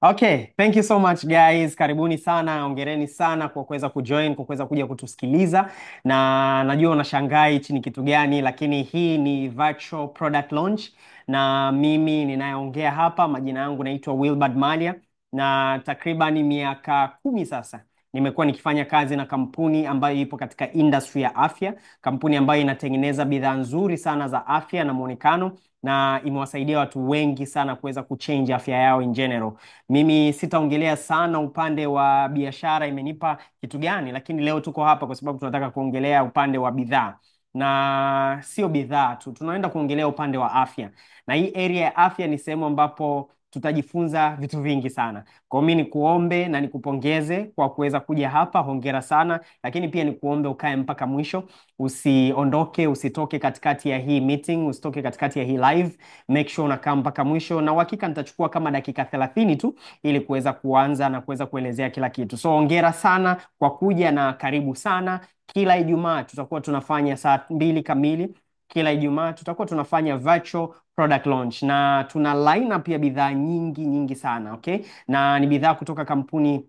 Okay, thank you so much guys. Karibuni sana, hongereni sana kwa kuweza kujoin, kwa kuweza kuja kutusikiliza. Na najua unashangaa hichi ni kitu gani, lakini hii ni virtual product launch na mimi ninayeongea hapa, majina yangu naitwa Wilbard Malia, na takriban miaka 10 sasa nimekuwa nikifanya kazi na kampuni ambayo ipo katika industry ya afya, kampuni ambayo inatengeneza bidhaa nzuri sana za afya na muonekano, na imewasaidia watu wengi sana kuweza kuchange afya yao in general. Mimi sitaongelea sana upande wa biashara imenipa kitu gani, lakini leo tuko hapa kwa sababu tunataka kuongelea upande wa bidhaa, na sio bidhaa tu, tunaenda kuongelea upande wa afya. Na hii area ya afya ni sehemu ambapo tutajifunza vitu vingi sana. Kwa hiyo mimi nikuombe na nikupongeze kwa kuweza kuja hapa, hongera sana, lakini pia nikuombe ukae mpaka mwisho. Usiondoke, usitoke katikati ya hii meeting, usitoke katikati ya hii live. Make sure unakaa mpaka mwisho, na uhakika nitachukua kama dakika 30 tu ili kuweza kuanza na kuweza kuelezea kila kitu. So hongera sana kwa kuja na karibu sana. Kila Ijumaa tutakuwa tunafanya saa 2 kamili. Kila Ijumaa tutakuwa tunafanya virtual product launch, na tuna line up ya bidhaa nyingi nyingi sana, okay? Na ni bidhaa kutoka kampuni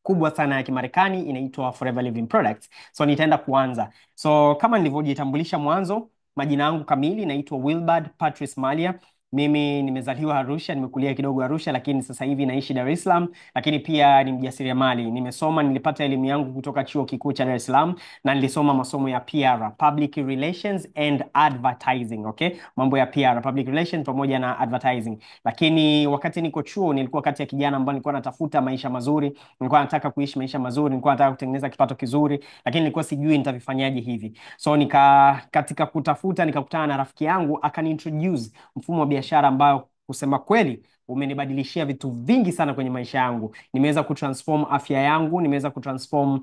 kubwa sana ya Kimarekani inaitwa Forever Living Products. So nitaenda kuanza. So kama nilivyojitambulisha mwanzo, majina yangu kamili naitwa Wilbard Patrice Malia. Mimi nimezaliwa Arusha, nimekulia kidogo Arusha, lakini sasa hivi naishi Dar es Salaam, lakini pia ni mjasiriamali. Nilipata elimu yangu kutoka Chuo Kikuu cha Dar es Salaam, na nilisoma masomo ya PR, Public Relations and Advertising, okay? Mambo ya PR, Public Relations pamoja na Advertising. Lakini wakati niko chuo nilikuwa kati ya kijana ambao nilikuwa natafuta maisha mazuri, nilikuwa nataka kuishi maisha mazuri, nilikuwa nataka kutengeneza kipato kizuri, lakini nilikuwa sijui nitavifanyaje hivi. So katika kutafuta nikakutana na rafiki yangu akaniintroduce mfumo wa biashara ambao kusema kweli umenibadilishia vitu vingi sana kwenye maisha yangu. Nimeweza kutransform afya yangu, nimeweza kutransform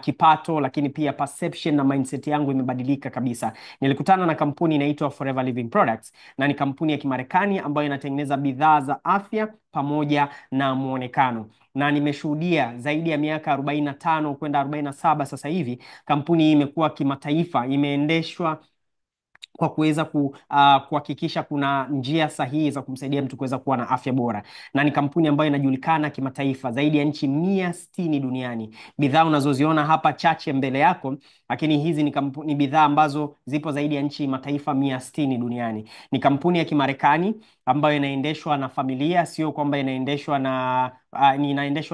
kipato, lakini pia perception na mindset yangu imebadilika kabisa. Nilikutana na kampuni inaitwa Forever Living Products, na ni kampuni ya Kimarekani ambayo inatengeneza bidhaa za afya pamoja na muonekano, na nimeshuhudia zaidi ya miaka 45 kwenda 47 sasa hivi. Kampuni hii imekuwa kimataifa, imeendeshwa kwa kuweza kuhakikisha kuna njia sahihi za kumsaidia mtu kuweza kuwa na afya bora, na ni kampuni ambayo inajulikana kimataifa, zaidi ya nchi 160 duniani. Bidhaa unazoziona hapa chache mbele yako, lakini hizi ni bidhaa ambazo zipo zaidi ya nchi mataifa 160 duniani. Ni kampuni ya Kimarekani ambayo inaendeshwa na familia, sio kwamba inaendeshwa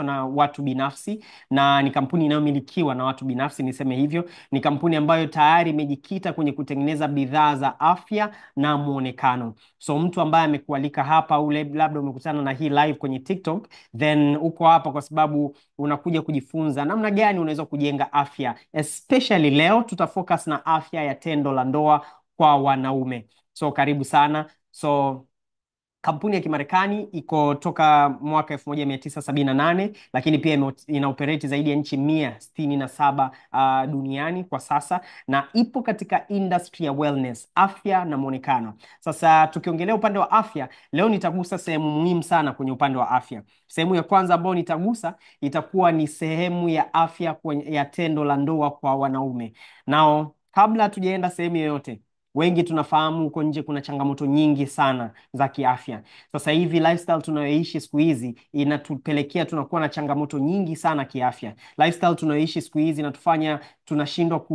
na watu binafsi, na ni kampuni inayomilikiwa na watu binafsi, niseme hivyo. Ni kampuni ambayo tayari imejikita kwenye kutengeneza bidhaa za afya na muonekano. So mtu ambaye amekualika hapa, ule labda umekutana na hii live kwenye TikTok, then uko hapa kwa sababu unakuja kujifunza namna gani unaweza kujenga afya. Especially leo tutafocus na afya ya tendo la ndoa kwa wanaume. So karibu sana. So kampuni ya Kimarekani iko toka mwaka 1978, lakini pia inaoperate zaidi ya nchi 167 duniani kwa sasa, na ipo katika industry ya wellness, afya na muonekano. Sasa tukiongelea upande wa afya, leo nitagusa sehemu muhimu sana kwenye upande wa afya. Sehemu ya kwanza ambayo nitagusa itakuwa ni sehemu ya afya ya tendo la ndoa kwa wanaume. Nao kabla hatujaenda sehemu yoyote, wengi tunafahamu huko nje kuna changamoto nyingi sana za kiafya. Sasa hivi lifestyle tunayoishi siku hizi inatupelekea tunakuwa na changamoto nyingi sana kiafya. Lifestyle tunayoishi siku hizi inatufanya tunashindwa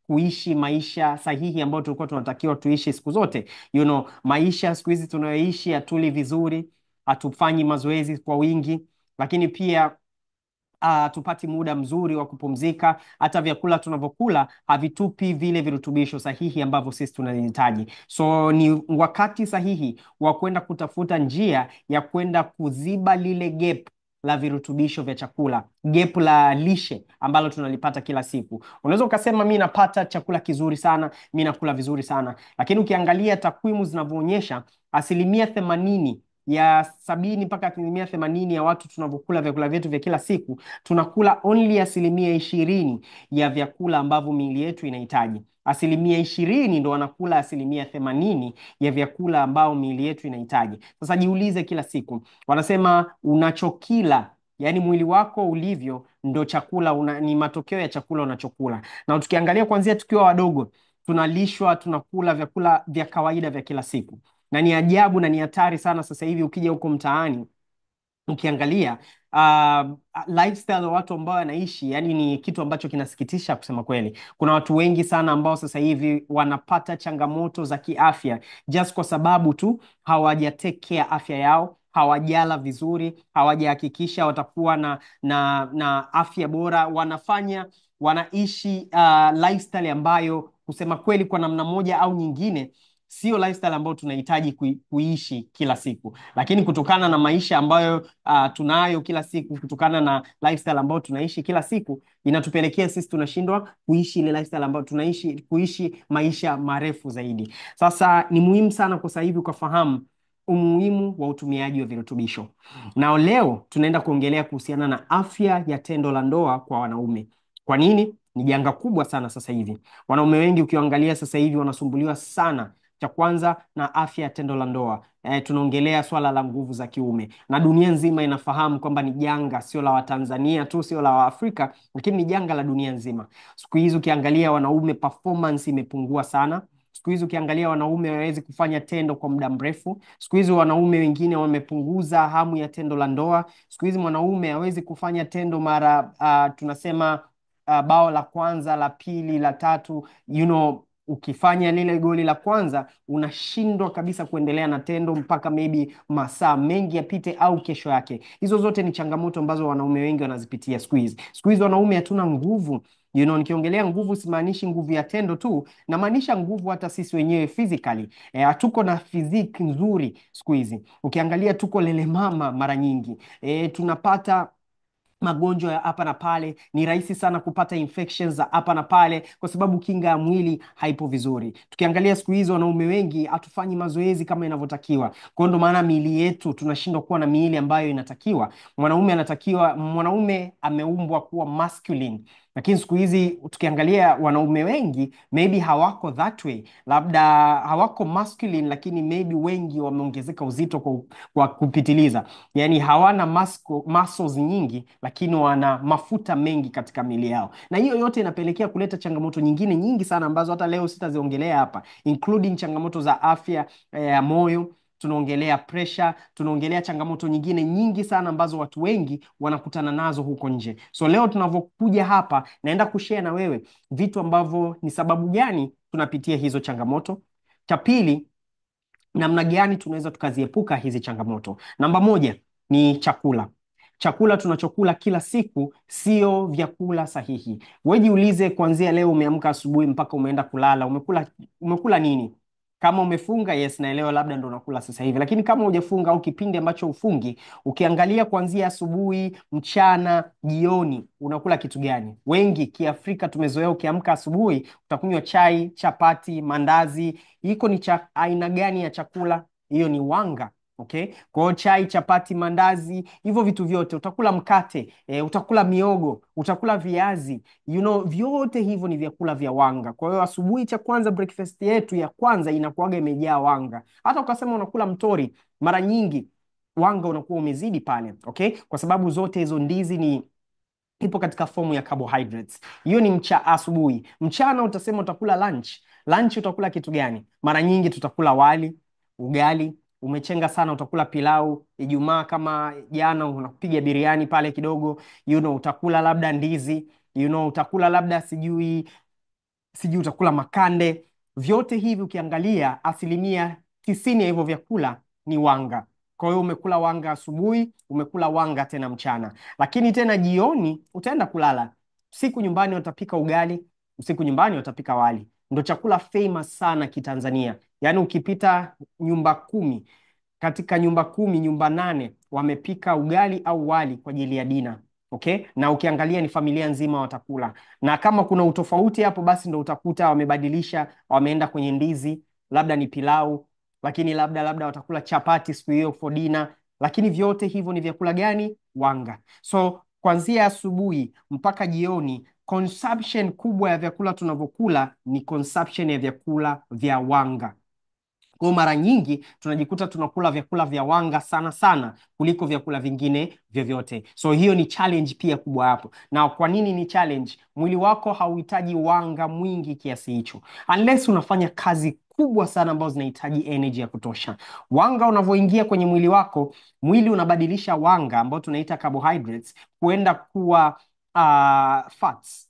kuishi maisha sahihi ambayo tulikuwa tunatakiwa tuishi siku zote. Maisha siku hizi tunayoishi, hatuli vizuri, hatufanyi mazoezi kwa wingi, lakini pia tupati muda mzuri wa kupumzika. Hata vyakula tunavyokula havitupi vile virutubisho sahihi ambavyo sisi tunahitaji. So ni wakati sahihi wa kwenda kutafuta njia ya kwenda kuziba lile gap la virutubisho vya chakula, gap la lishe ambalo tunalipata kila siku. Unaweza ukasema mimi napata chakula kizuri sana, mimi nakula vizuri sana, lakini ukiangalia takwimu zinavyoonyesha 80% ya 70 mpaka 80% ya watu tunavyokula vyakula vyetu vya kila siku, tunakula only 20% ya vyakula ambavyo miili yetu inahitaji. 20% ndo wanakula 80% ya vyakula ambao miili yetu inahitaji. Sasa jiulize kila siku, wanasema unachokila, yani mwili wako ulivyo ndo chakula ni matokeo ya chakula unachokula. Na tukiangalia kuanzia tukiwa wadogo, tunalishwa, tunakula vyakula vya kawaida vya kila siku, na ni ajabu na ni hatari sana sasa hivi ukija huko mtaani ukiangalia lifestyle ya watu ambao wanaishi, yani ni kitu ambacho kinasikitisha kusema kweli. Kuna watu wengi sana ambao sasa hivi wanapata changamoto za kiafya just kwa sababu tu hawaja take care afya yao, hawajala vizuri, hawajahakikisha watakuwa na afya bora. Wanaishi lifestyle ambayo kusema kweli kwa namna moja au nyingine sio lifestyle ambayo tunahitaji kuishi kila siku, lakini kutokana na maisha ambayo tunayo kila siku, kutokana na lifestyle ambayo tunaishi kila siku, inatupelekea sisi tunashindwa kuishi ile lifestyle ambayo kuishi maisha marefu zaidi. Sasa ni muhimu sana kwa sasa hivi ukafahamu umuhimu wa utumiaji wa virutubisho, na leo tunaenda kuongelea kuhusiana na afya ya tendo la ndoa kwa wanaume. Kwa nini? Ni janga kubwa sana sasa hivi. Wanaume wengi ukiangalia sasa hivi wanasumbuliwa sana, cha kwanza na afya ya tendo la ndoa. Tunaongelea swala la nguvu za kiume, na dunia nzima inafahamu kwamba ni janga, sio la Watanzania tu, sio la Waafrika, lakini ni janga la dunia nzima. Siku hizi ukiangalia wanaume, performance imepungua sana. Siku hizi ukiangalia wanaume hawawezi kufanya tendo kwa muda mrefu. Siku hizi wanaume wengine wamepunguza hamu ya tendo la ndoa. Siku hizi mwanaume hawezi kufanya tendo mara tunasema bao la kwanza, la pili, la tatu, ukifanya lile goli la kwanza unashindwa kabisa kuendelea na tendo mpaka maybe masaa mengi yapite au kesho yake. Hizo zote ni changamoto ambazo wanaume wengi wanazipitia siku hizi. Siku hizi wanaume hatuna nguvu. Nikiongelea nguvu simaanishi nguvu ya tendo tu, namaanisha nguvu hata sisi wenyewe physically. Hatuko na physique nzuri siku hizi. Ukiangalia tuko lele mama mara nyingi. Tunapata magonjwa ya hapa na pale, ni rahisi sana kupata infections za hapa na pale kwa sababu kinga ya mwili haipo vizuri. Tukiangalia siku hizi wanaume wengi hatufanyi mazoezi kama inavyotakiwa, kwa hiyo ndo maana miili yetu tunashindwa kuwa na miili ambayo inatakiwa. Mwanaume ameumbwa kuwa masculine, lakini siku hizi tukiangalia wanaume wengi maybe hawako that way, labda hawako masculine, lakini maybe wengi wameongezeka uzito kwa kupitiliza. Yani hawana muscles nyingi, lakini wana mafuta mengi katika miili yao, na hiyo yote inapelekea kuleta changamoto nyingine nyingi sana ambazo hata leo sitaziongelea hapa, including changamoto za afya ya moyo. Tunaongelea pressure, tunaongelea changamoto nyingine nyingi sana ambazo watu wengi wanakutana nazo huko nje. So leo tunavyokuja hapa, naenda kushare na wewe vitu ambavyo ni sababu gani tunapitia hizo changamoto. Cha pili, namna gani tunaweza tukaziepuka hizi changamoto. Namba moja ni chakula. Chakula tunachokula kila siku sio vyakula sahihi. Wewe jiulize, kuanzia leo umeamka asubuhi mpaka umeenda kulala, umekula nini? Kama umefunga, yes, naelewa labda ndo unakula sasa hivi, lakini kama hujafunga au kipindi ambacho ufungi, ukiangalia kuanzia asubuhi, mchana, jioni, unakula kitu gani? Wengi Kiafrika tumezoea ukiamka asubuhi utakunywa chai, chapati, mandazi. Iko ni aina gani ya chakula? Hiyo ni wanga. Okay? Kwa hiyo chai, chapati, mandazi, hivyo vitu vyote, utakula mkate, utakula miogo, utakula viazi, vyote hivyo ni vyakula vya wanga. Kwa hiyo asubuhi, cha kwanza, breakfast yetu ya kwanza inakuwaga imejaa wanga. Hata ukasema unakula mtori, mara nyingi wanga unakuwa umezidi pale. Okay? Kwa sababu zote hizo ndizi ipo katika fomu ya carbohydrates. Hiyo ni asubuhi. Mchana utasema utakula lunch. Lunch utakula kitu gani? Mara nyingi tutakula wali, ugali. Umechenga sana utakula pilau. Ijumaa kama jana unapiga biriani pale kidogo, utakula labda ndizi, utakula labda sijui utakula makande. Vyote hivi ukiangalia 90% ya hivyo vyakula ni wanga. Kwa hiyo umekula wanga asubuhi, umekula wanga tena mchana, lakini tena jioni utaenda kulala. Usiku nyumbani watapika ugali, usiku nyumbani watapika wali. Ndo chakula famous sana kitanzania. Yaani ukipita nyumba 10, katika nyumba 10, nyumba 8 wamepika ugali au wali kwa ajili ya dina. Okay? Na ukiangalia ni familia nzima watakula. Na kama kuna utofauti hapo, basi ndo utakuta wamebadilisha, wameenda kwenye ndizi, labda ni pilau, lakini labda watakula chapati siku hiyo for dinner. Lakini vyote hivyo ni vyakula gani? Wanga. So kuanzia asubuhi mpaka jioni, consumption kubwa ya vyakula tunavyokula ni consumption ya vyakula vya wanga. Kwa mara nyingi tunajikuta tunakula vyakula vya wanga sana sana kuliko vyakula vingine vyovyote. So hiyo ni challenge pia kubwa hapo. Na kwa nini ni challenge? Mwili wako hauhitaji wanga mwingi kiasi hicho, unless unafanya kazi kubwa sana ambazo zinahitaji energy ya kutosha. Wanga unavyoingia kwenye mwili wako, mwili unabadilisha wanga ambao tunaita carbohydrates kuenda kuwa fats,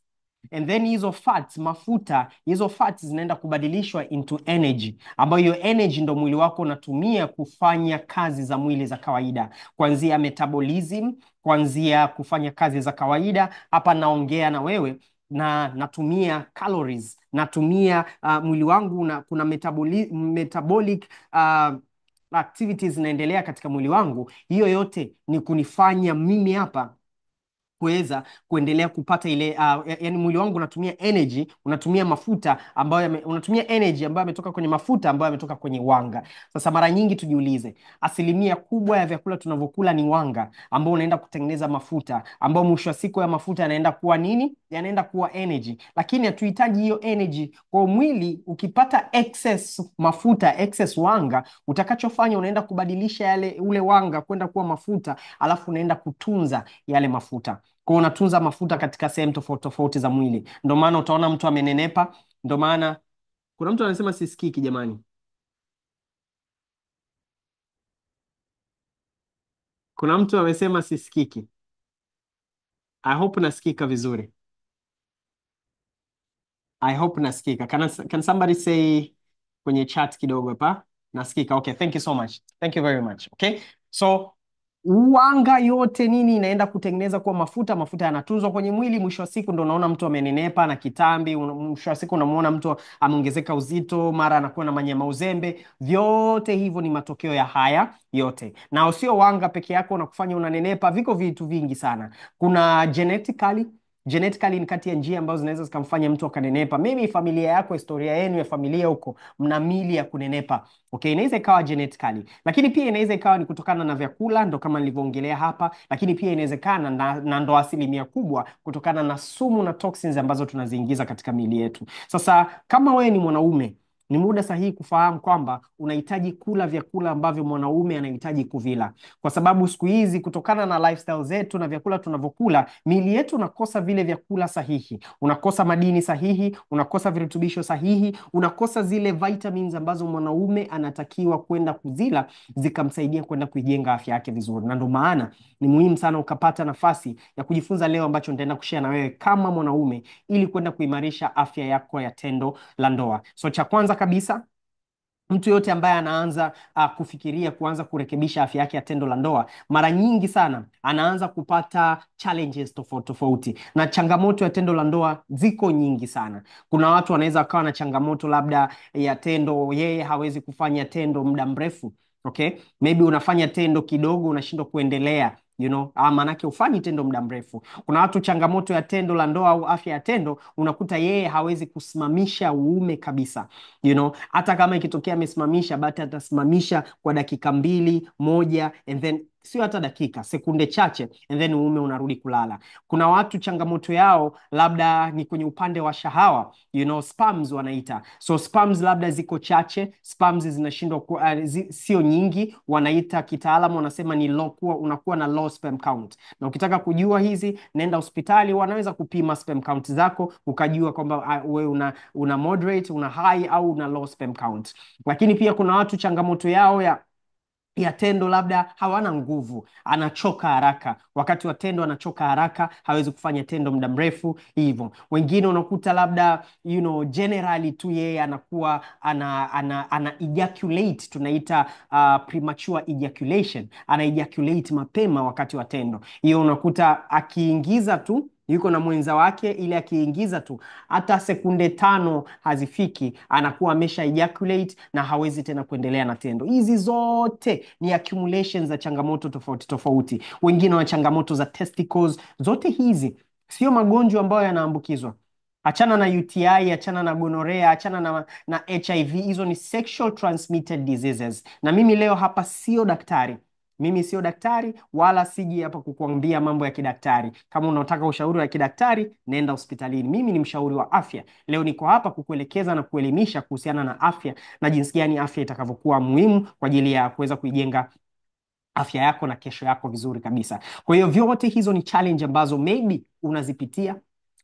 and then hizo fats, mafuta, hizo fats zinaenda kubadilishwa into energy, ambayo hiyo energy ndo mwili wako unatumia kufanya kazi za mwili za kawaida, kuanzia metabolism, kuanzia kufanya kazi za kawaida. Hapa naongea na wewe na natumia calories, natumia mwili wangu kuna metabolic activities zinaendelea katika mwili wangu. Hiyo yote ni kunifanya mimi hapa kuweza kuendelea kupata ile yani mwili wangu unatumia energy, unatumia mafuta ambayo unatumia energy ambayo yametoka kwenye mafuta ambayo yametoka kwenye wanga. Sasa mara nyingi tujiulize, asilimia kubwa ya vyakula tunavyokula ni wanga ambao unaenda kutengeneza mafuta, ambao mwisho wa siku ya mafuta yanaenda kuwa nini? Yanaenda kuwa energy, lakini hatuhitaji hiyo energy kwa mwili. Ukipata excess mafuta, excess wanga, utakachofanya unaenda kubadilisha ule wanga kwenda kuwa mafuta, alafu unaenda kutunza yale mafuta. Kwa unatunza mafuta katika sehemu tofauti tofauti za mwili. Ndio maana utaona mtu amenenepa. Ndio maana kuna mtu anasema sisikiki, jamani. Kuna mtu amesema sisikiki. I hope nasikika vizuri. I hope nasikika. Can somebody say kwenye chat kidogo hapa? Nasikika. Okay, thank you so much. Thank you very much. Okay. So wanga yote nini inaenda kutengeneza kuwa mafuta. Mafuta yanatunzwa kwenye mwili. Mwisho wa siku ndo unaona mtu amenenepa na kitambi. Mwisho wa siku unamuona mtu ameongezeka uzito, mara anakuwa na manyama uzembe. Vyote hivyo ni matokeo ya haya yote, na sio wanga peke yako unakufanya unanenepa. Viko vitu vingi sana. Kuna genetically ni kati ya njia ambazo zinaweza zikamfanya mtu akanenepa. Maybe familia yako, historia yenu ya familia huko, mna mili ya kunenepa. Okay, inaweza ikawa genetically, lakini pia inaweza ikawa ni kutokana na vyakula, ndo kama nilivyoongelea hapa, lakini pia inawezekana na ndo asilimia kubwa kutokana na sumu na toxins ambazo tunaziingiza katika miili yetu. Sasa kama wewe ni mwanaume, ni muda sahihi kufahamu kwamba unahitaji kula vyakula ambavyo mwanaume anahitaji kuvila, kwa sababu siku hizi kutokana na lifestyle zetu na vyakula tunavyokula, miili yetu unakosa vile vyakula sahihi, unakosa madini sahihi, unakosa virutubisho sahihi, unakosa zile vitamins ambazo mwanaume anatakiwa kwenda kuzila zikamsaidia kwenda kuijenga afya yake vizuri. Na ndio maana ni muhimu sana ukapata nafasi ya kujifunza leo ambacho nitaenda kushare na wewe kama mwanaume, ili kwenda kuimarisha afya yako ya tendo la ndoa. So cha kwanza kabisa, mtu yote ambaye anaanza kufikiria kuanza kurekebisha afya yake ya tendo la ndoa, mara nyingi sana anaanza kupata challenges tofauti tofauti, na changamoto ya tendo la ndoa ziko nyingi sana. Kuna watu wanaweza wakawa na changamoto labda ya tendo, yeye hawezi kufanya tendo muda mrefu. Okay, maybe unafanya tendo kidogo unashindwa kuendelea, manake ufanyi tendo muda mrefu. Kuna watu changamoto ya tendo la ndoa au afya ya tendo, unakuta yeye hawezi kusimamisha uume kabisa. Hata kama ikitokea amesimamisha, basi atasimamisha kwa dakika 2, 1, and then sio hata dakika, sekunde chache, and then uume unarudi kulala. Kuna watu changamoto yao labda ni kwenye upande wa shahawa, sperms wanaita. So sperms labda ziko chache, sperms zinashindwa sio nyingi, wanaita kitaalamu wanasema ni unakuwa na low sperm count. Na ukitaka kujua hizi, nenda hospitali, wanaweza kupima sperm count zako ukajua kwamba wewe una moderate, una high au una low sperm count. Lakini pia kuna watu changamoto yao ya tendo labda hawana nguvu, anachoka haraka wakati wa tendo, anachoka haraka, hawezi kufanya tendo muda mrefu hivyo. Wengine unakuta labda generally tu yeye anakuwa ana ejaculate, tunaita premature ejaculation, ana ejaculate mapema wakati wa tendo. Hiyo unakuta akiingiza tu, yuko na mwenza wake, ile akiingiza tu hata sekunde 5 hazifiki, anakuwa amesha ejaculate na hawezi tena kuendelea na tendo. Hizi zote ni accumulations za changamoto tofauti tofauti. Wengine wana changamoto za testicles. Zote hizi sio magonjwa ambayo yanaambukizwa. Achana na UTI, achana na gonorrhea, achana na HIV. Hizo ni sexual transmitted diseases. Na mimi leo hapa sio daktari. Mimi sio daktari, wala siji hapa kukuambia mambo ya kidaktari. Kama unataka ushauri wa kidaktari, nenda hospitalini. Mimi ni mshauri wa afya. Leo niko hapa kukuelekeza na kuelimisha kuhusiana na afya na jinsi gani afya itakavyokuwa muhimu kwa ajili ya kuweza kuijenga afya yako na kesho yako vizuri kabisa. Kwa hiyo vyote hizo ni challenge ambazo maybe unazipitia,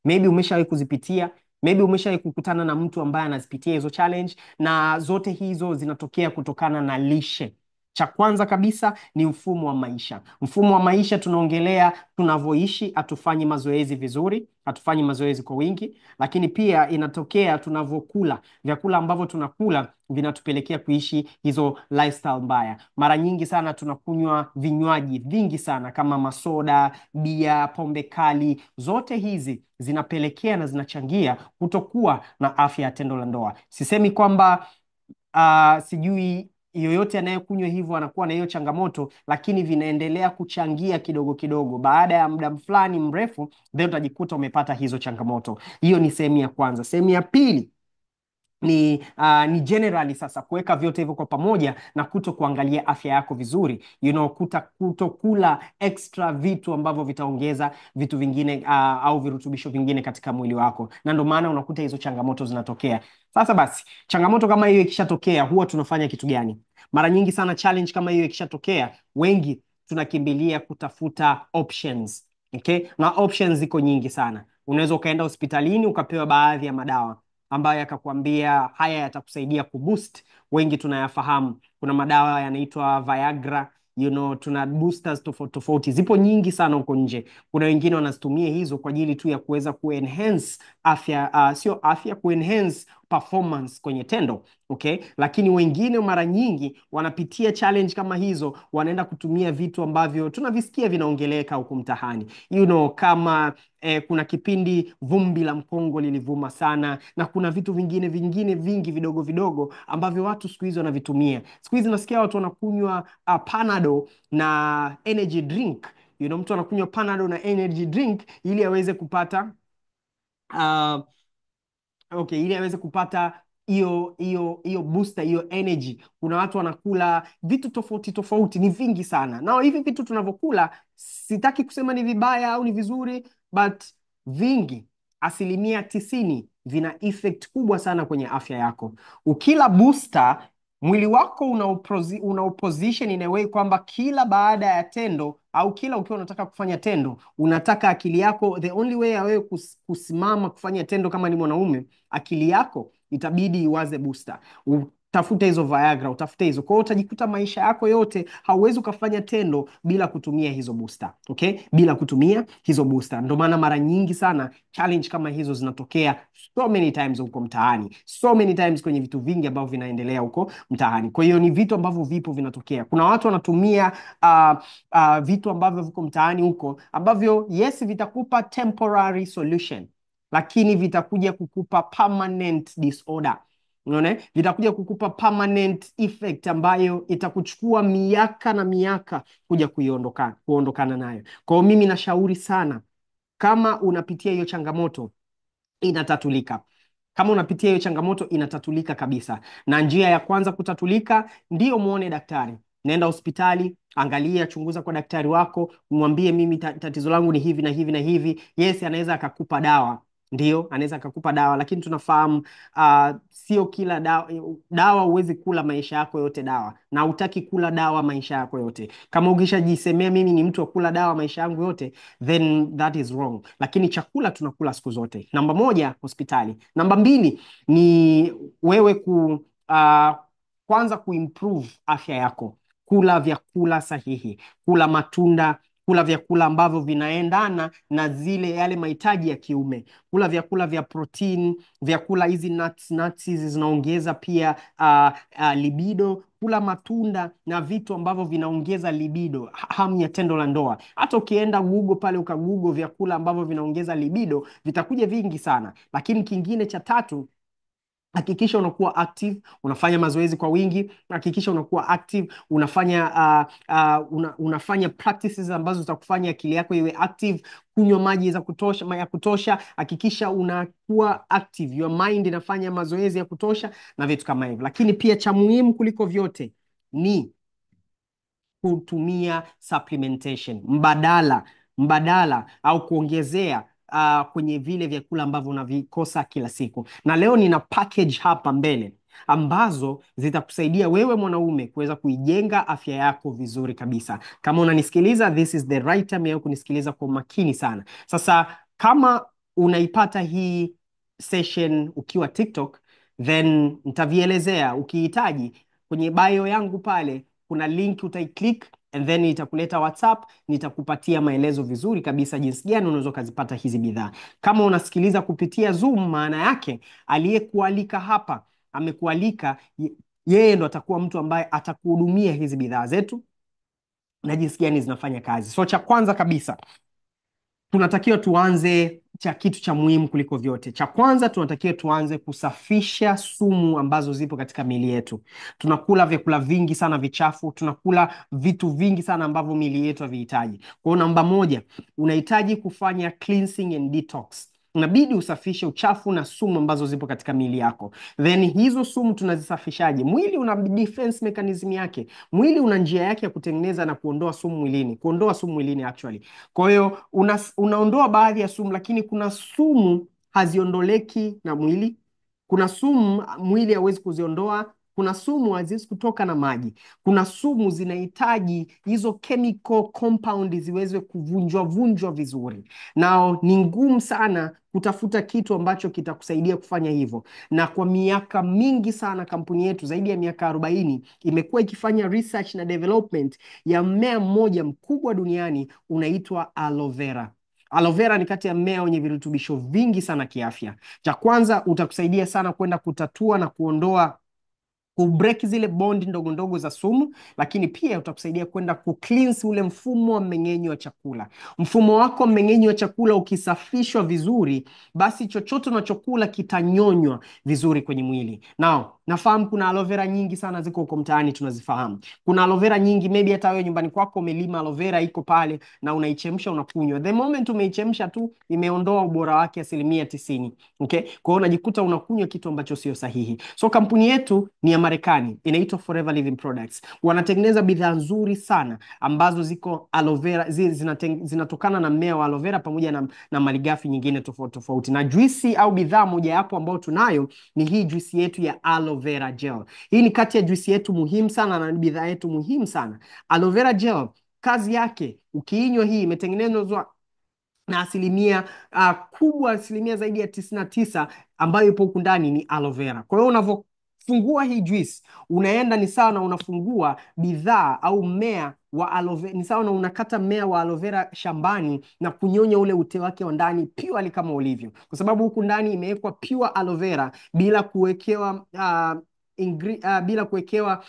maybe umeshawahi kuzipitia, Maybe umeshawahi kukutana na mtu ambaye anazipitia hizo challenge, na zote hizo zinatokea kutokana na lishe. Cha kwanza kabisa ni mfumo wa maisha. Mfumo wa maisha tunaongelea tunavyoishi, hatufanyi mazoezi vizuri, hatufanyi mazoezi kwa wingi, lakini pia inatokea tunavyokula. Vyakula ambavyo tunakula vinatupelekea kuishi hizo lifestyle mbaya. Mara nyingi sana tunakunywa vinywaji vingi sana kama masoda, bia, pombe kali. Zote hizi zinapelekea na zinachangia kutokuwa na afya ya tendo la ndoa. Sisemi kwamba sijui yoyote anayekunywa hivyo anakuwa na hiyo changamoto, lakini vinaendelea kuchangia kidogo kidogo. Baada ya muda fulani mrefu, then utajikuta umepata hizo changamoto. Hiyo ni sehemu ya kwanza. Sehemu ya pili ni generally sasa kuweka vyote hivyo kwa pamoja na kuto kuangalia afya yako vizuri, kuto kula extra vitu ambavyo vitaongeza vitu vingine au virutubisho vingine katika mwili wako, na ndio maana unakuta hizo changamoto zinatokea. Sasa basi, changamoto kama hiyo ikishatokea, huwa tunafanya kitu gani? Mara nyingi sana challenge kama hiyo ikishatokea, wengi tunakimbilia kutafuta options. Okay? Na options ziko nyingi sana. Unaweza ukaenda hospitalini ukapewa baadhi ya madawa ambayo yakakwambia haya yatakusaidia kuboost. Wengi tunayafahamu. Kuna madawa yanaitwa Viagra, tuna boosters tofauti tofauti, zipo nyingi sana huko nje. Kuna wengine wanazitumia hizo kwa ajili tu ya kuweza kuenhance afya, sio afya, kuenhance performance kwenye tendo. Okay, lakini wengine mara nyingi wanapitia challenge kama hizo, wanaenda kutumia vitu ambavyo tunavisikia vinaongeleka huku mtahani, kama kuna kipindi vumbi la mkongo lilivuma sana, na kuna vitu vingine vingine vingi vidogo vidogo ambavyo watu siku hizi wanavitumia. Siku hizi nasikia watu wanakunywa Panado na energy drink. Mtu anakunywa Panado na energy drink ili aweze kupata uh, okay, ili aweze kupata hiyo booster, hiyo energy. Kuna watu wanakula vitu tofauti tofauti, ni vingi sana. Na hivi vitu tunavyokula, sitaki kusema ni vibaya au ni vizuri, but vingi, 90% vina effect kubwa sana kwenye afya yako. Ukila booster, mwili wako una opposition in a way kwamba kila baada ya tendo au kila ukiwa unataka kufanya tendo, unataka akili yako, the only way ya wewe kusimama kufanya tendo kama ni mwanaume, akili yako itabidi iwaze booster. Utafute hizo Viagra, utafute hizo. Kwa hiyo utajikuta maisha yako yote hauwezi ukafanya tendo bila kutumia hizo booster. Okay? Bila kutumia hizo booster. Ndio maana mara nyingi sana challenge kama hizo zinatokea so many times huko mtaani. So many times kwenye vitu vingi ambavyo vinaendelea huko mtaani. Kwa hiyo ni vitu ambavyo vipo vinatokea. Kuna watu wanatumia vitu ambavyo viko mtaani huko ambavyo yes vitakupa temporary solution, lakini vitakuja kukupa permanent disorder. Unaona? Vitakuja kukupa permanent effect ambayo itakuchukua miaka na miaka kuja kuondokana nayo. Kwa hiyo mimi nashauri sana, kama unapitia hiyo changamoto, inatatulika. Kama unapitia hiyo changamoto, inatatulika kabisa. Na njia ya kwanza kutatulika, ndio muone daktari. Nenda hospitali, angalia, chunguza kwa daktari wako, mwambie mimi tatizo langu ni hivi na hivi na hivi. Yes, anaweza akakupa dawa. Ndio, anaweza akakupa dawa, lakini tunafahamu sio kila dawa huwezi kula maisha yako yote dawa, na hutaki kula dawa maisha yako yote. Kama ukishajisemea mimi ni mtu wa kula dawa maisha yangu yote, then that is wrong. Lakini chakula tunakula siku zote. Namba 1, hospitali. Namba 2 ni wewe kwanza kuimprove afya yako. Kula vyakula sahihi, kula matunda, kula vyakula ambavyo vinaendana na yale mahitaji ya kiume. Kula vyakula vya protein, vyakula hizi nuts hizi zinaongeza pia libido. Kula matunda na vitu ambavyo vinaongeza libido, hamu ya tendo la ndoa. Hata ukienda Google pale ukagoogle vyakula ambavyo vinaongeza libido, vitakuja vingi sana. Lakini kingine cha tatu, hakikisha unakuwa active, unafanya mazoezi kwa wingi. Hakikisha unakuwa active, unafanya practices ambazo zitakufanya akili yako iwe active. Kunywa maji ya kutosha. Hakikisha unakuwa active, your mind inafanya mazoezi ya kutosha na vitu kama hivyo. Lakini pia cha muhimu kuliko vyote ni kutumia supplementation, mbadala au kuongezea kwenye vile vyakula ambavyo unavikosa kila siku. Na leo nina package hapa mbele ambazo zitakusaidia wewe mwanaume kuweza kuijenga afya yako vizuri kabisa. Kama unanisikiliza, this is the right time ya kunisikiliza kwa makini sana. Sasa kama unaipata hii session ukiwa TikTok, then nitavielezea. Ukihitaji, kwenye bio yangu pale kuna link, utaiclick and then itakuleta WhatsApp, nitakupatia maelezo vizuri kabisa jinsi gani unaweza kuzipata hizi bidhaa. Kama unasikiliza kupitia Zoom, maana yake aliyekualika hapa amekualika yeye ndo atakuwa mtu ambaye atakuhudumia hizi bidhaa zetu na jinsi gani zinafanya kazi. So cha kwanza kabisa tunatakiwa tuanze kitu cha muhimu kuliko vyote. Cha kwanza tunatakiwa tuanze kusafisha sumu ambazo zipo katika miili yetu. Tunakula vyakula vingi sana vichafu, tunakula vitu vingi sana ambavyo miili yetu havihitaji. Kwa hiyo namba moja, unahitaji kufanya cleansing and detox. Unabidi usafishe uchafu na sumu ambazo zipo katika miili yako. Then hizo sumu tunazisafishaje? Mwili una defense mechanism yake. Mwili una njia yake ya kutengeneza na kuondoa sumu mwilini. Kuondoa sumu mwilini actually. Kwa hiyo unaondoa baadhi ya sumu, lakini kuna sumu haziondoleki na mwili. Kuna sumu mwili hawezi kuziondoa. Kuna sumu haziwezi kutoka na maji. Kuna sumu zinahitaji hizo chemical compound ziweze kuvunjwa vunjwa vizuri. Nao ni ngumu sana kutafuta kitu ambacho kitakusaidia kufanya hivyo. Na kwa miaka mingi sana kampuni yetu zaidi ya miaka 40 imekuwa ikifanya research na development ya mmea mmoja mkubwa duniani unaitwa aloe vera. Aloe vera ni kati ya mmea wenye virutubisho vingi sana kiafya. Cha kwanza, utakusaidia sana kwenda kutatua na kuondoa kubreak zile bondi ndogo ndogo za sumu, lakini pia utakusaidia kwenda kucleanse ule mfumo wa mmeng'enyo wa chakula. Mfumo wako mmeng'enyo wa chakula ukisafishwa vizuri, basi chochote unachokula kitanyonywa vizuri kwenye mwili. Now, nafahamu kuna aloe vera nyingi sana ziko huko mtaani, tunazifahamu. Kuna aloe vera nyingi, maybe hata wewe nyumbani kwako umelima aloe vera, iko pale na unaichemsha unakunywa. The moment umeichemsha tu, imeondoa ubora wake 90%. Okay? Kwa hiyo unajikuta unakunywa kitu ambacho sio sahihi. So kampuni yetu ni ya Marekani, inaitwa Forever Living Products. Wanatengeneza bidhaa nzuri sana ambazo ziko aloe vera, zinatokana na mmea wa aloe vera pamoja na malighafi nyingine tofauti tofauti. Na juisi au bidhaa moja hapo ambayo tunayo ni hii juisi yetu ya aloe vera gel. Hii ni kati ya juisi yetu muhimu sana na bidhaa yetu muhimu sana. Aloe vera gel, kazi yake, ukiinywa hii, imetengenezwa na asilimia kubwa, asilimia zaidi ya 99 ambayo ipo huku ndani ni aloe vera. Kwa hiyo unavyofungua hii juice, unaenda ni sawa na unafungua bidhaa au mmea wa aloe vera, ni sawa na unakata mmea wa aloe vera shambani na kunyonya ule ute wake wa ndani purely kama ulivyo, kwa sababu huku ndani imewekwa pure aloe vera bila kuwekewa bila kuwekewa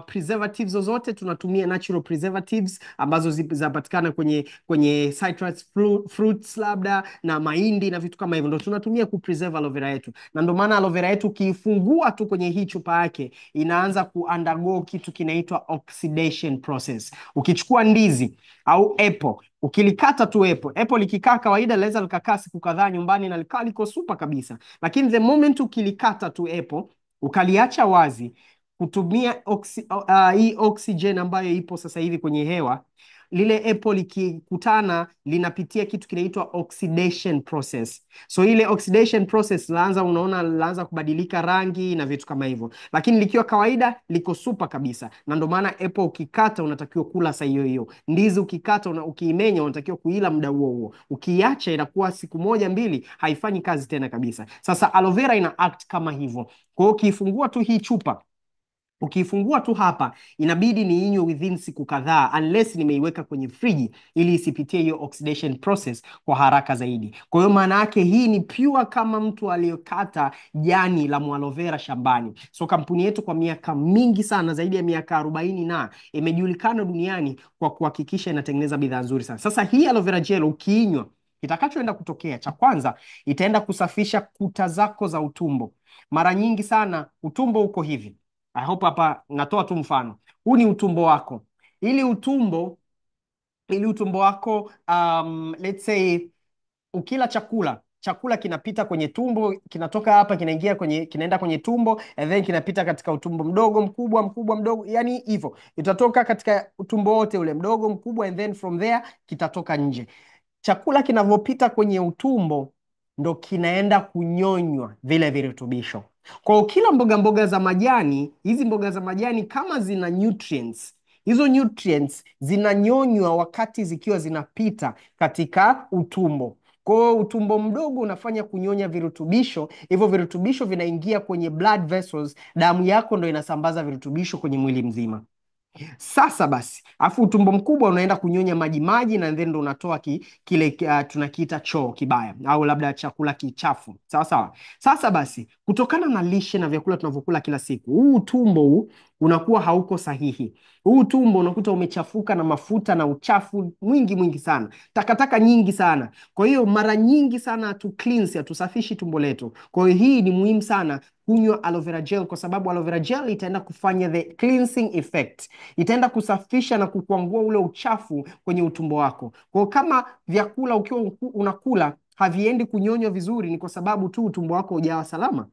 preservatives zozote. Tunatumia natural preservatives ambazo zinapatikana kwenye citrus fruits labda na mahindi na vitu kama hivyo, ndo tunatumia kupreserve aloe vera yetu. Na ndo maana aloe vera yetu ukiifungua tu kwenye hii chupa yake inaanza kuundergo kitu kinaitwa oxidation process. Ukichukua ndizi au apple, ukilikata tu apple likikaa kawaida linaweza likakaa siku kadhaa nyumbani na likaa liko super kabisa, lakini the moment ukilikata tu apple ukaliacha wazi kutumia hii oxygen ambayo ipo sasa hivi kwenye hewa, lile apple likikutana linapitia kitu kinaitwa oxidation process. So ile oxidation process laanza kubadilika rangi na vitu kama hivyo, lakini likiwa kawaida liko super kabisa. Na ndio maana apple ukikata unatakiwa kula saa hiyo hiyo. Ndizi ukikata ukiimenya unatakiwa kuila muda huo huo. Ukiacha inakuwa siku moja mbili haifanyi kazi tena kabisa. Sasa aloe vera ina act kama hivyo. Kwa hiyo ukiifungua tu hii chupa, ukiifungua tu hapa, inabidi niinywe within siku kadhaa, unless nimeiweka kwenye friji ili isipitie hiyo oxidation process kwa haraka zaidi. Kwa hiyo maana yake hii ni pure kama mtu aliyokata jani la aloe vera shambani. So kampuni yetu kwa miaka mingi sana, zaidi ya miaka 40 na imejulikana duniani kwa kuhakikisha inatengeneza bidhaa nzuri sana. Sasa hii aloe vera gel ukiinywa, kitakachoenda kutokea, cha kwanza, itaenda kusafisha kuta zako za utumbo. Mara nyingi sana utumbo uko hivi. I hope hapa natoa tu mfano. Huu ni utumbo wako. Ili utumbo wako, let's say ukila chakula kinapita kwenye tumbo, kinatoka hapa kinaenda kwenye tumbo, and then kinapita katika utumbo mdogo, mkubwa, mkubwa, mdogo, yani hivyo. Itatoka katika utumbo wote ule mdogo, mkubwa, and then from there kitatoka nje. Chakula kinavyopita kwenye utumbo ndo kinaenda kunyonywa vile virutubisho. Kwa kila mboga za majani, hizi mboga za majani kama zina nutrients, hizo nutrients zinanyonywa wakati zikiwa zinapita katika utumbo. Kwa hiyo utumbo mdogo unafanya kunyonya virutubisho, hivyo virutubisho vinaingia kwenye blood vessels, damu yako ndo inasambaza virutubisho kwenye mwili mzima. Sasa basi, afu utumbo mkubwa unaenda kunyonya maji maji, na then ndo unatoa kile tunakiita choo kibaya, au labda chakula kichafu, sawa sawa. Sasa basi, kutokana na lishe na vyakula tunavyokula kila siku, huu utumbo huu unakuwa hauko sahihi. Huu utumbo unakuta umechafuka na mafuta na uchafu mwingi mwingi sana, takataka nyingi sana. Kwa hiyo mara nyingi sana hatusafishi tumbo letu. Kwa hiyo hii ni muhimu sana kunywa aloe vera gel, kwa sababu aloe vera gel itaenda kufanya the cleansing effect, itaenda kusafisha na kukwangua ule uchafu kwenye utumbo wako. Kwa hiyo kama vyakula ukiwa unakula haviendi kunyonywa vizuri, ni kwa sababu tu utumbo wako hujawa salama.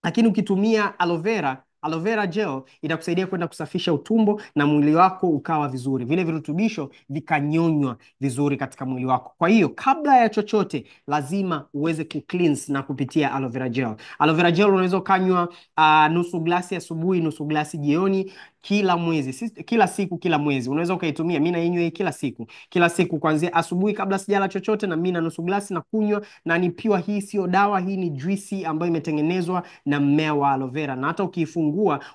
Lakini ukitumia aloe vera gel itakusaidia kwenda kusafisha utumbo na mwili wako ukawa vizuri, vile virutubisho vikanyonywa vizuri katika mwili wako. Kwa hiyo kabla ya chochote lazima uweze kucleanse na kupitia aloe vera gel. Aloe vera gel unaweza ukanywa nusu glasi asubuhi, nusu glasi jioni, kila mwezi, kila siku, kila mwezi unaweza ukaitumia. Mimi nainywa hii kila siku kuanzia asubuhi kabla sijala chochote, na mimi na nusu glasi na kunywa, na ni pure. Hii sio dawa, hii ni juisi ambayo imetengenezwa na mmea wa aloe vera, na hata ukifungua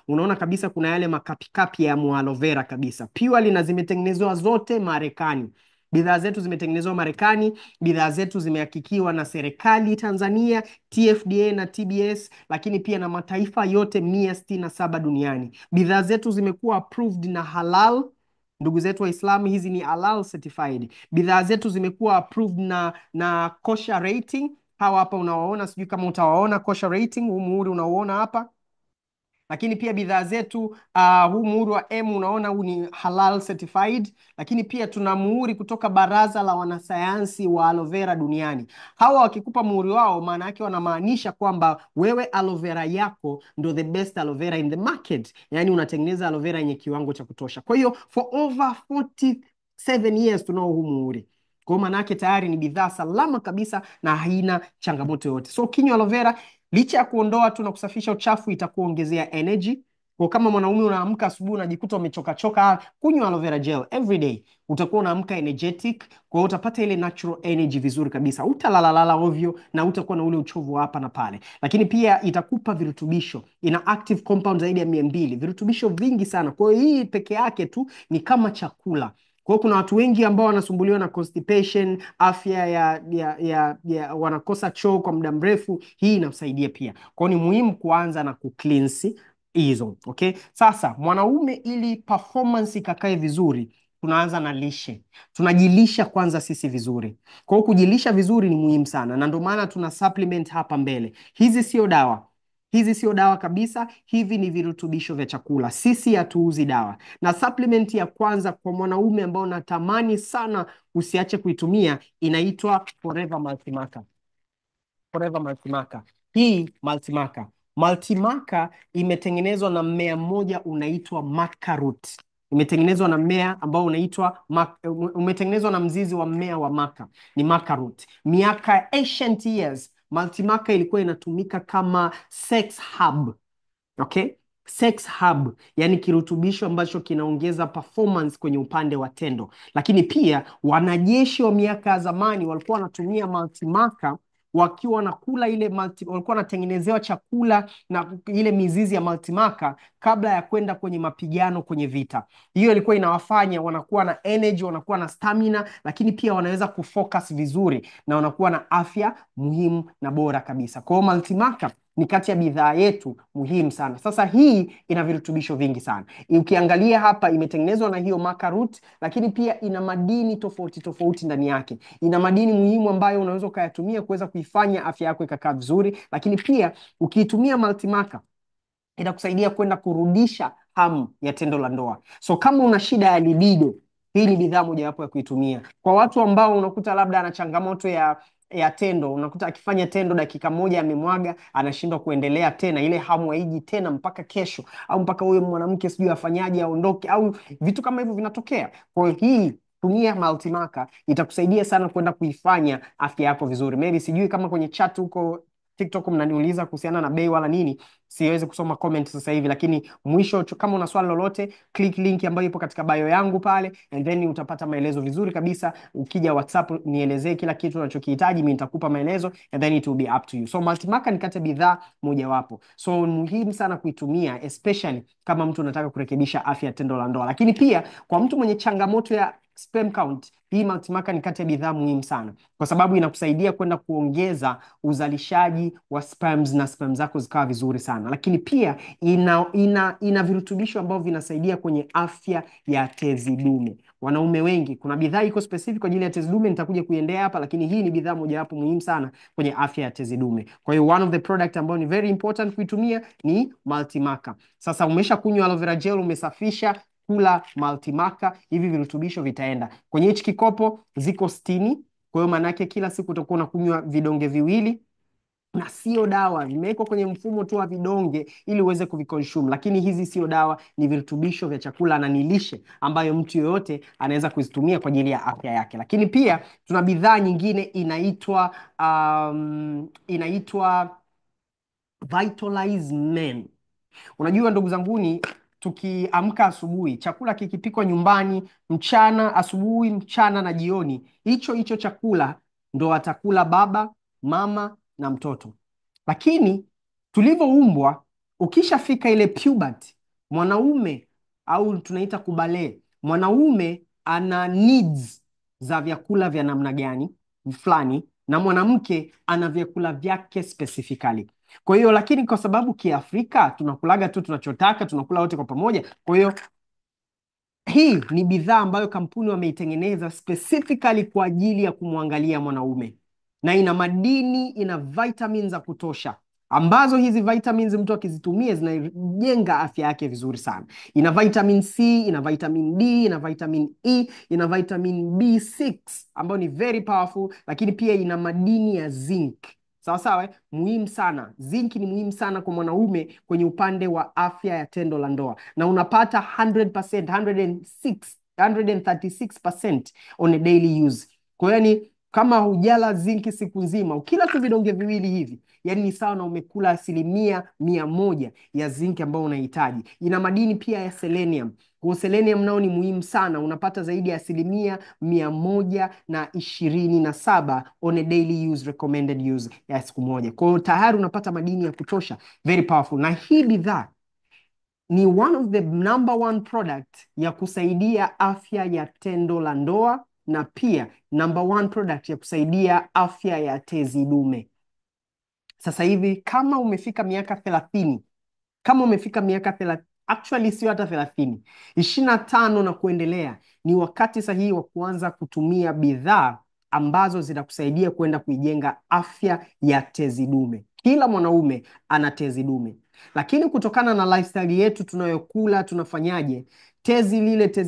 unaona kabisa kuna yale makapikapi ya aloe vera kabisa pure, na zimetengenezwa zote Marekani. Bidhaa zetu zimetengenezwa Marekani. Bidhaa zetu zimehakikiwa na serikali Tanzania, TFDA na TBS, lakini pia na mataifa yote 167 duniani. Bidhaa zetu zimekuwa approved na halal. Ndugu zetu Waislamu, hizi ni halal certified. Bidhaa zetu zimekuwa approved na kosher rating. Hawa hapa unawaona, sijui kama utawaona kosher rating, huu muhuri unauona hapa. Lakini pia bidhaa zetu huu muhuri wa M unaona, huu ni halal certified. Lakini pia tuna muhuri kutoka Baraza la Wanasayansi wa Aloe Vera duniani. Hawa wakikupa muhuri wao, maana yake wanamaanisha kwamba wewe aloe vera yako ndo the best aloe vera in the market, yani unatengeneza aloe vera yenye kiwango cha kutosha. Kwa hiyo for over 47 years tunao huu muhuri. Kwa maana yake tayari ni bidhaa salama kabisa na haina changamoto yoyote. So kinywa aloe vera, licha ya kuondoa tu na kusafisha uchafu, itakuongezea energy. Kwa kama mwanaume unaamka asubuhi unajikuta umechoka choka, kunywa aloe vera gel every day, utakuwa unaamka energetic. Kwa hiyo utapata ile natural energy vizuri kabisa, utalalala ovyo na utakuwa na ule uchovu hapa na pale. Lakini pia itakupa virutubisho, ina active compound zaidi ya 200, virutubisho vingi sana. Kwa hiyo hii peke yake tu ni kama chakula. Kwa hiyo kuna watu wengi ambao wanasumbuliwa na constipation, afya wanakosa choo kwa muda mrefu. Hii inasaidia pia. Kwa hiyo ni muhimu kuanza na kucleanse hizo. Okay? Sasa mwanaume, ili performance ikakae vizuri, tunaanza na lishe. Tunajilisha kwanza sisi vizuri. Kwa hiyo kujilisha vizuri ni muhimu sana, na ndio maana tuna supplement hapa mbele. Hizi sio dawa. Hizi sio dawa kabisa, hivi ni virutubisho vya chakula. Sisi hatuuzi dawa. Na supplement ya kwanza kwa mwanaume ambao natamani sana usiache kuitumia, inaitwa Forever Multimaca. Forever Multimaca. Hii Multimaca imetengenezwa na mmea mmoja unaitwa maca root. Imetengenezwa na mmea ambao umetengenezwa na mzizi wa mmea wa maca, ni maca root. Miaka ancient years, Multimaca ilikuwa inatumika kama sex hub. Okay? Sex hub, yani kirutubisho ambacho kinaongeza performance kwenye upande wa tendo. Lakini pia wanajeshi wa miaka ya zamani walikuwa wanatumia Multimaca wakiwa wanakula walikuwa wanatengenezewa chakula na ile mizizi ya Multimaca kabla ya kwenda kwenye mapigano, kwenye vita. Hiyo ilikuwa inawafanya wanakuwa na energy, wanakuwa na stamina, lakini pia wanaweza kufocus vizuri na wanakuwa na afya muhimu na bora kabisa. Kwa hiyo Multimaca ni kati ya bidhaa yetu muhimu sana. Sasa hii ina virutubisho vingi sana. Ukiangalia hapa imetengenezwa na hiyo maca root, lakini pia ina madini tofauti tofauti ndani yake. Ina madini muhimu ambayo unaweza ukayatumia kuweza kuifanya afya yako ikakaa vizuri, lakini pia ukiitumia Multimaca itakusaidia kwenda kurudisha hamu ya tendo la ndoa. So kama una shida ya libido, hii ni bidhaa mojawapo ya kuitumia. Kwa watu ambao unakuta labda ana changamoto ya tendo, unakuta akifanya tendo dakika moja amemwaga, anashindwa kuendelea tena, ile hamu haiji tena mpaka kesho, au mpaka huyo mwanamke sijui afanyaje aondoke, au vitu kama hivyo vinatokea. Kwa hiyo hii tumia Multimaca, itakusaidia sana kwenda kuifanya afya yako vizuri. Maybe sijui kama kwenye chat huko TikTok mnaniuliza kuhusiana na bei wala nini, siwezi kusoma comment sasa hivi, lakini mwisho kama una swali lolote, click link ambayo ipo katika bio yangu pale, and then utapata maelezo vizuri kabisa. Ukija WhatsApp nielezee kila kitu unachokihitaji, mimi nitakupa maelezo, and then it will be up to you. So multimaker ni kati ya bidhaa mojawapo, so muhimu sana kuitumia, especially kama mtu unataka kurekebisha afya ya tendo la ndoa. Lakini pia kwa mtu mwenye changamoto ya sperm count, hii multimaker ni kati ya bidhaa muhimu sana, kwa sababu inakusaidia kwenda kuongeza uzalishaji wa sperms na sperm zako zikawa vizuri sana. Lakini pia ina virutubisho ambavyo vinasaidia kwenye afya ya tezi dume. Wanaume wengi, kuna bidhaa iko specific kwa ajili ya tezi dume, nitakuja kuiendea hapa, lakini hii ni bidhaa mojawapo muhimu sana kwenye afya ya tezi dume. Kwa hiyo one of the product ambayo ni very important kuitumia ni multimaker. Sasa umesha kunywa aloe vera gel, umesafisha, kula multimaker, hivi virutubisho vitaenda kwenye hichi kikopo. Ziko 60, kwa hiyo maana yake kila siku utakuwa unakunywa vidonge viwili, na sio dawa, vimewekwa kwenye mfumo tu wa vidonge ili uweze kuviconsume, lakini hizi sio dawa, ni virutubisho vya chakula na ni lishe ambayo mtu yoyote anaweza kuzitumia kwa ajili ya afya yake. Lakini pia tuna bidhaa nyingine inaitwa Vitalize Men. Unajua ndugu zanguni, tukiamka asubuhi, chakula kikipikwa nyumbani mchana, asubuhi, mchana na jioni, hicho chakula ndo atakula baba, mama na mtoto. Lakini tulivyoumbwa, ukishafika ile puberty, mwanaume au tunaita kubale, mwanaume ana needs za vyakula vya namna gani fulani, na mwanamke ana vyakula vyake specifically. Kwa hiyo lakini kwa sababu Kiafrika tunakulaga tu tunachotaka, tunakula wote kwa pamoja. Kwa hiyo hii ni bidhaa ambayo kampuni wameitengeneza specifically kwa ajili ya kumwangalia mwanaume, na ina madini, ina vitamins za kutosha, ambazo hizi vitamins mtu akizitumia zinajenga afya yake vizuri sana. Ina vitamin C, ina vitamin D, ina vitamin E, ina vitamin B6 ambayo ni very powerful, lakini pia ina madini ya zinc. Sawa sawa, muhimu sana. Zinc ni muhimu sana kwa mwanaume kwenye upande wa afya ya tendo la ndoa, na unapata 100%, 136% on a daily use. Kwa hiyo ni kama hujala zinki siku nzima, ukila tu vidonge viwili hivi, yani ni sawa na umekula 100% ya zinki ambayo unahitaji. Ina madini pia ya selenium. Kwa selenium nao ni muhimu sana, unapata zaidi ya 127 on a daily use, recommended use ya siku moja. Kwa hiyo tayari unapata madini ya kutosha, very powerful. Na hii bidhaa ni one of the number one product ya kusaidia afya ya tendo la ndoa, na pia number one product ya kusaidia afya ya tezi dume. Sasa hivi kama umefika miaka 30, kama umefika miaka 30, actually sio hata 30, 25 na kuendelea, ni wakati sahihi wa kuanza kutumia bidhaa ambazo zitakusaidia kwenda kuijenga afya ya tezi dume. Kila mwanaume ana tezi dume, lakini kutokana na lifestyle yetu tunayokula, tunafanyaje, tezi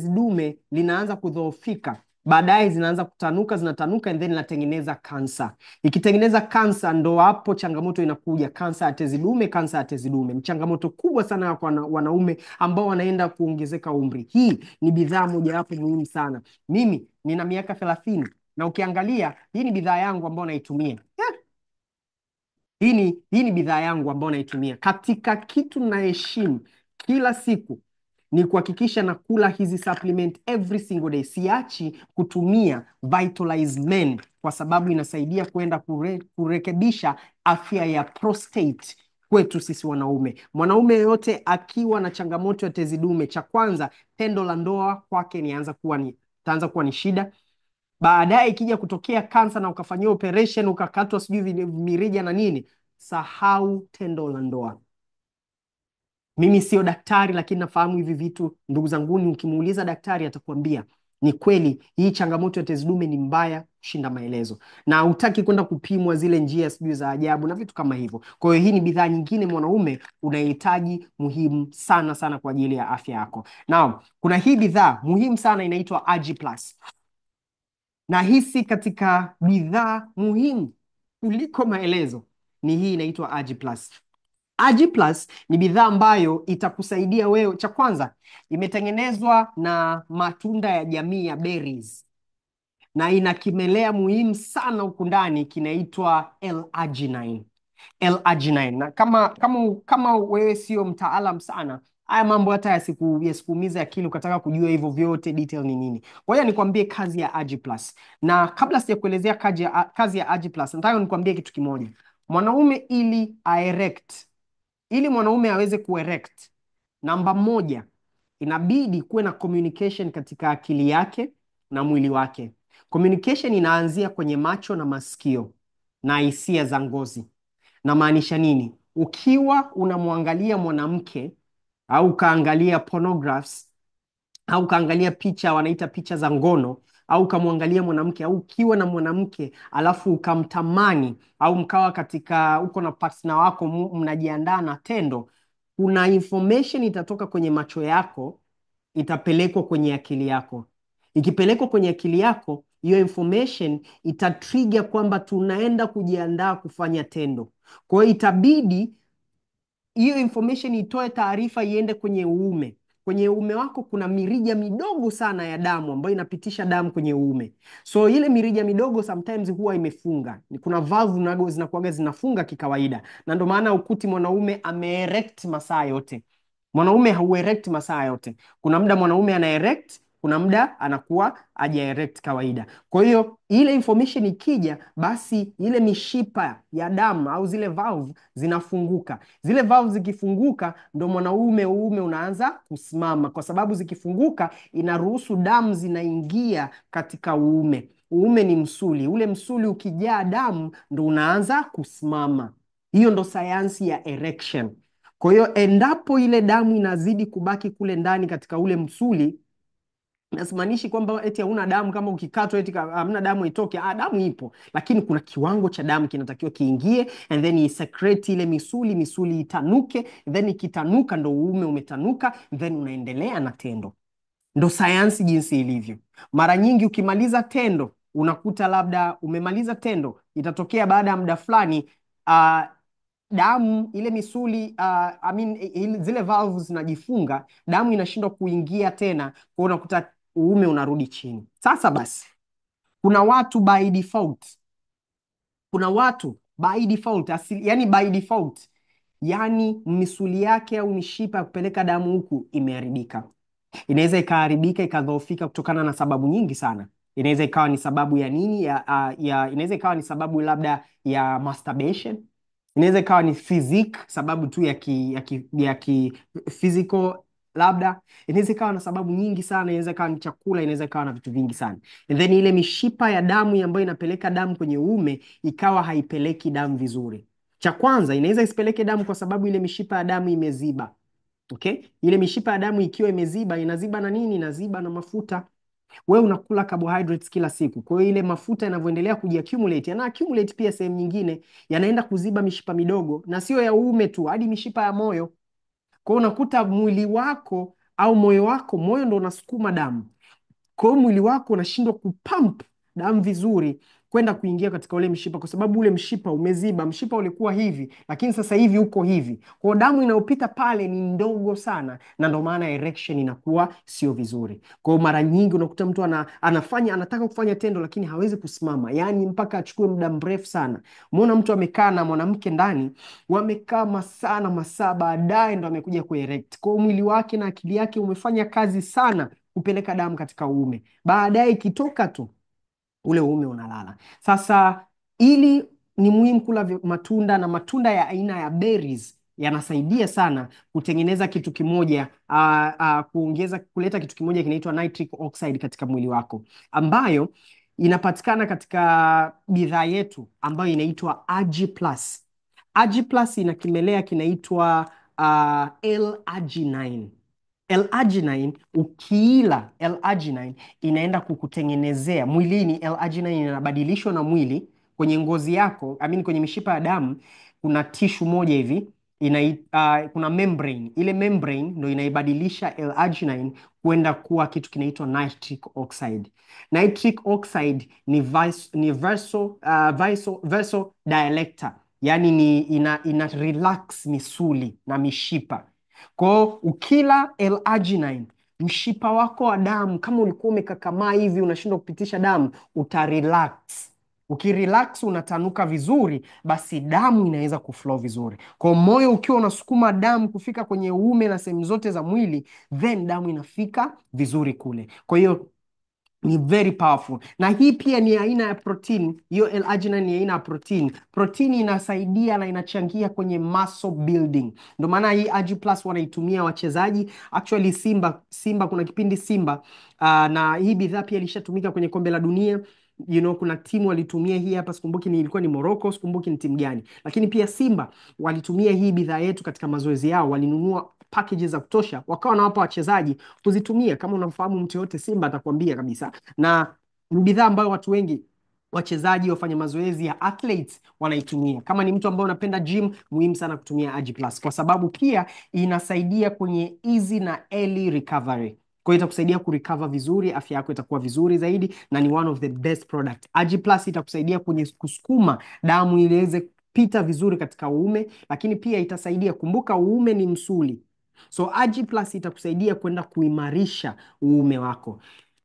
dume linaanza kudhoofika, baadaye zinaanza kutanuka, zinatanuka, and then inatengeneza kansa. Ikitengeneza kansa, ndo hapo changamoto inakuja, kansa ya tezi dume. Kansa ya tezi dume ni changamoto kubwa sana kwa wanaume ambao wanaenda kuongezeka umri. Hii ni bidhaa mojawapo muhimu sana. Mimi nina miaka 30 na ukiangalia hii ni bidhaa yangu ambayo naitumia. Hii ni bidhaa yangu ambayo naitumia. Katika kitu naheshimu kila siku ni kuhakikisha na kula hizi supplement every single day. Siachi kutumia Vitalize Men kwa sababu inasaidia kwenda kurekebisha afya ya prostate kwetu sisi wanaume. Mwanaume yote akiwa na changamoto ya tezi dume, cha kwanza tendo la ndoa kwake taanza kuwa ni shida. Baadaye ikija kutokea kansa na ukafanyia operation, ukakatwa sijui mirija na nini, sahau tendo la ndoa. Mimi sio daktari, lakini nafahamu hivi vitu ndugu zanguni. Ukimuuliza daktari atakwambia ni kweli, hii changamoto ya tezi dume ni mbaya kushinda maelezo, na hutaki kwenda kupimwa zile njia sijui za ajabu na vitu kama hivyo. Kwa hiyo hii ni bidhaa nyingine mwanaume unahitaji, muhimu sana sana kwa ajili ya afya yako. Now, kuna hii bidhaa muhimu sana inaitwa Agiplus. Na hisi katika bidhaa muhimu kuliko maelezo ni hii inaitwa Agiplus. Agiplus ni bidhaa ambayo itakusaidia wewe. Cha kwanza, imetengenezwa na matunda ya jamii ya berries, na ina kimelea muhimu sana huku ndani kinaitwa L-arginine. L-arginine. Na kama wewe sio mtaalam sana, haya mambo hata yasikuumize akili ukataka kujua hivyo vyote detail ni nini. Kwa hiyo nikwambie kazi ya Ag Plus, na kabla sijakuelezea kazi ya Ag Plus, nataka nikwambie kitu kimoja. Mwanaume ili mwanaume aweze kuerect, namba moja, inabidi kuwe na communication katika akili yake na mwili wake. Communication inaanzia kwenye macho na masikio na hisia za ngozi. Namaanisha nini? Ukiwa unamwangalia mwanamke au ukaangalia pornographs au ukaangalia picha, wanaita picha za ngono, au ukamwangalia mwanamke, au ukiwa na mwanamke alafu ukamtamani, au mkawa katika uko na partner wako, mnajiandaa na tendo, kuna information itatoka kwenye macho yako, itapelekwa kwenye akili yako. Ikipelekwa kwenye akili yako, hiyo information itatrigger kwamba tunaenda kujiandaa kufanya tendo. Kwa hiyo itabidi hiyo information itoe taarifa iende kwenye uume. Kwenye uume wako kuna mirija midogo sana ya damu ambayo inapitisha damu kwenye uume. So ile mirija midogo sometimes huwa imefunga. Kuna valve nago zinakuwaga zinafunga kikawaida. Na ndio maana ukuti mwanaume ameerect masaa yote. Mwanaume hauerect masaa yote. Kuna muda mwanaume anaerect, kuna muda anakuwa haja erect kawaida. Kwa hiyo ile information ikija, basi ile mishipa ya damu au zile valve zinafunguka. Zile valve zikifunguka, ndo uume unaanza kusimama, kwa sababu zikifunguka inaruhusu damu zinaingia katika uume. Uume ni msuli, ule msuli ukijaa damu ndo unaanza kusimama. Hiyo ndo sayansi ya erection. Kwa hiyo endapo ile damu inazidi kubaki kule ndani katika ule msuli, nasimaanishi kwamba eti hauna damu, kama ukikatwa eti hamna damu itoke. Damu ipo, lakini kuna kiwango cha damu kinatakiwa kiingie, and then isecrete ile misuli itanuke, then ikitanuka ndo uume umetanuka, then unaendelea na tendo. Ndo sayansi jinsi ilivyo. Mara nyingi ukimaliza tendo, unakuta labda umemaliza tendo, itatokea baada ya muda fulani damu ile misuli zile valves zinajifunga, damu inashindwa kuingia tena, kwa unakuta uume unarudi chini. Sasa basi, kuna watu by default yani by default, yani misuli yake au mishipa ya kupeleka damu huku imeharibika. Inaweza ikaharibika ikadhoofika kutokana na sababu nyingi sana. Inaweza ikawa ni sababu ya nini inaweza ikawa ni sababu labda ya masturbation. Inaweza ikawa ni sababu tu ya ki physical labda. Inaweza ikawa na sababu nyingi sana. Inaweza ikawa ni chakula, inaweza ikawa na vitu vingi sana. And then ile mishipa ya damu ambayo inapeleka damu kwenye uume ikawa haipeleki damu vizuri. Cha kwanza, inaweza isipeleke damu kwa sababu ile mishipa ya damu imeziba. Okay? Ile mishipa ya damu ikiwa imeziba, inaziba na nini? Inaziba na mafuta. Wewe unakula carbohydrates kila siku. Kwa hiyo ile mafuta yanavyoendelea kujiaccumulate, yana accumulate pia sehemu nyingine, yanaenda kuziba mishipa midogo, na sio ya uume tu, hadi mishipa ya moyo. Kwa hiyo unakuta mwili wako au moyo wako, moyo ndo unasukuma damu. Kwa hiyo mwili wako unashindwa kupump damu vizuri kwenda kuingia katika ule mshipa, kwa sababu ule mshipa umeziba. Mshipa ulikuwa hivi, lakini sasa hivi uko hivi. Kwa hiyo damu inayopita pale ni ndogo sana, na ndio maana erection inakuwa sio vizuri. Kwa hiyo mara nyingi unakuta mtu anataka kufanya tendo, lakini hawezi kusimama, yaani mpaka achukue muda mrefu sana. Umeona mtu amekaa na mwanamke ndani, wamekaa masaa, baadaye ndo amekuja kuerect. Kwa hiyo mwili wake na akili yake umefanya kazi sana kupeleka damu katika uume, baadaye ikitoka tu ule uume unalala. Sasa ili ni muhimu kula matunda, na matunda ya aina ya berries yanasaidia sana kutengeneza kitu kimoja, kuleta kitu kimoja kinaitwa nitric oxide katika mwili wako, ambayo inapatikana katika bidhaa yetu ambayo inaitwa Ag Plus. Ag Plus ina kimelea kinaitwa L-arginine. L-arginine, ukiila L-arginine inaenda kukutengenezea mwilini. L-arginine inabadilishwa na mwili kwenye ngozi yako, kwenye mishipa ya damu. Kuna tishu moja hivi kuna membrane. Ile membrane ndo inaibadilisha L-arginine kwenda kuwa kitu kinaitwa nitric oxide. Nitric oxide ni vasodilator, yani ina relax misuli na mishipa. Kwa ukila L-arginine, mshipa wako wa damu kama ulikuwa umekakamaa hivi unashindwa kupitisha damu, utarelax. Ukirelax unatanuka vizuri, basi damu inaweza kuflow vizuri. Kwa moyo ukiwa unasukuma damu kufika kwenye uume na sehemu zote za mwili, then damu inafika vizuri kule. Kwa hiyo ni very powerful, na hii pia ni aina ya protein. Hiyo L-arginine ni aina ya protein. Protein inasaidia na inachangia kwenye muscle building, ndio maana hii Ag Plus wanaitumia wachezaji. Actually Simba kuna kipindi Simba na hii bidhaa pia ilishatumika kwenye kombe la dunia. Kuna timu walitumia hii hapa, sikumbuki ilikuwa ni Morocco, sikumbuki ni timu gani, lakini pia Simba walitumia hii bidhaa yetu katika mazoezi yao. Walinunua packages za kutosha, wakawa nawapa wachezaji kuzitumia. Kama unamfahamu mtu yote Simba atakwambia kabisa, na ni bidhaa ambayo watu wengi, wachezaji, wafanya mazoezi ya athletes wanaitumia. Kama ni mtu ambaye unapenda gym, muhimu sana kutumia Ag Plus, kwa sababu pia inasaidia kwenye easy na early recovery. Kwa hiyo itakusaidia kurecover vizuri, afya yako itakuwa vizuri zaidi, na ni one of the best product. Ag Plus itakusaidia kwenye kusukuma damu ili iweze pita vizuri katika uume, lakini pia itasaidia, kumbuka uume ni msuli, so Ag Plus itakusaidia kwenda kuimarisha uume wako.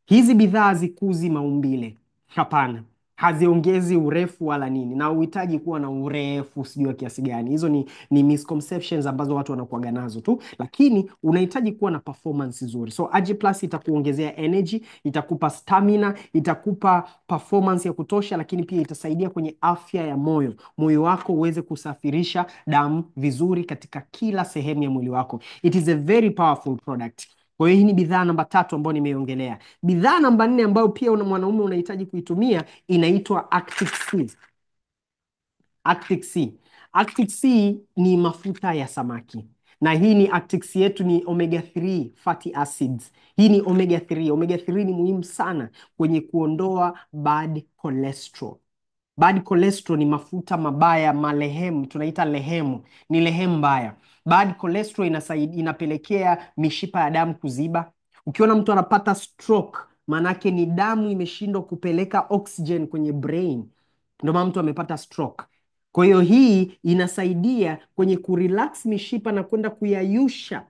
Hizi bidhaa hazikuzi maumbile, hapana, haziongezi urefu wala nini, na uhitaji kuwa na urefu sijui wa kiasi gani. Hizo ni misconceptions ambazo watu wanakuaga nazo tu, lakini unahitaji kuwa na performance nzuri. So Ag Plus itakuongezea energy, itakupa stamina, itakupa performance ya kutosha, lakini pia itasaidia kwenye afya ya moyo wako uweze kusafirisha damu vizuri katika kila sehemu ya mwili wako. It is a very powerful product. Kwa hiyo hii ni bidhaa namba 3 ambayo nimeiongelea. Bidhaa namba 4 ambayo pia mwanaume unahitaji kuitumia inaitwa Actic C. Actic C. Actic C ni mafuta ya samaki, na hii ni Actic C yetu ni omega 3 fatty acids. Hii ni omega 3. Omega 3 ni muhimu sana kwenye kuondoa bad cholesterol. Bad cholesterol ni mafuta mabaya, malehemu, tunaita lehemu, ni lehemu mbaya. Bad cholesterol inapelekea mishipa ya damu kuziba. Ukiona mtu anapata stroke, manake ni damu imeshindwa kupeleka oxygen kwenye brain, ndio maana mtu amepata stroke. Kwa hiyo hii inasaidia kwenye kurelax mishipa na kwenda kuyayusha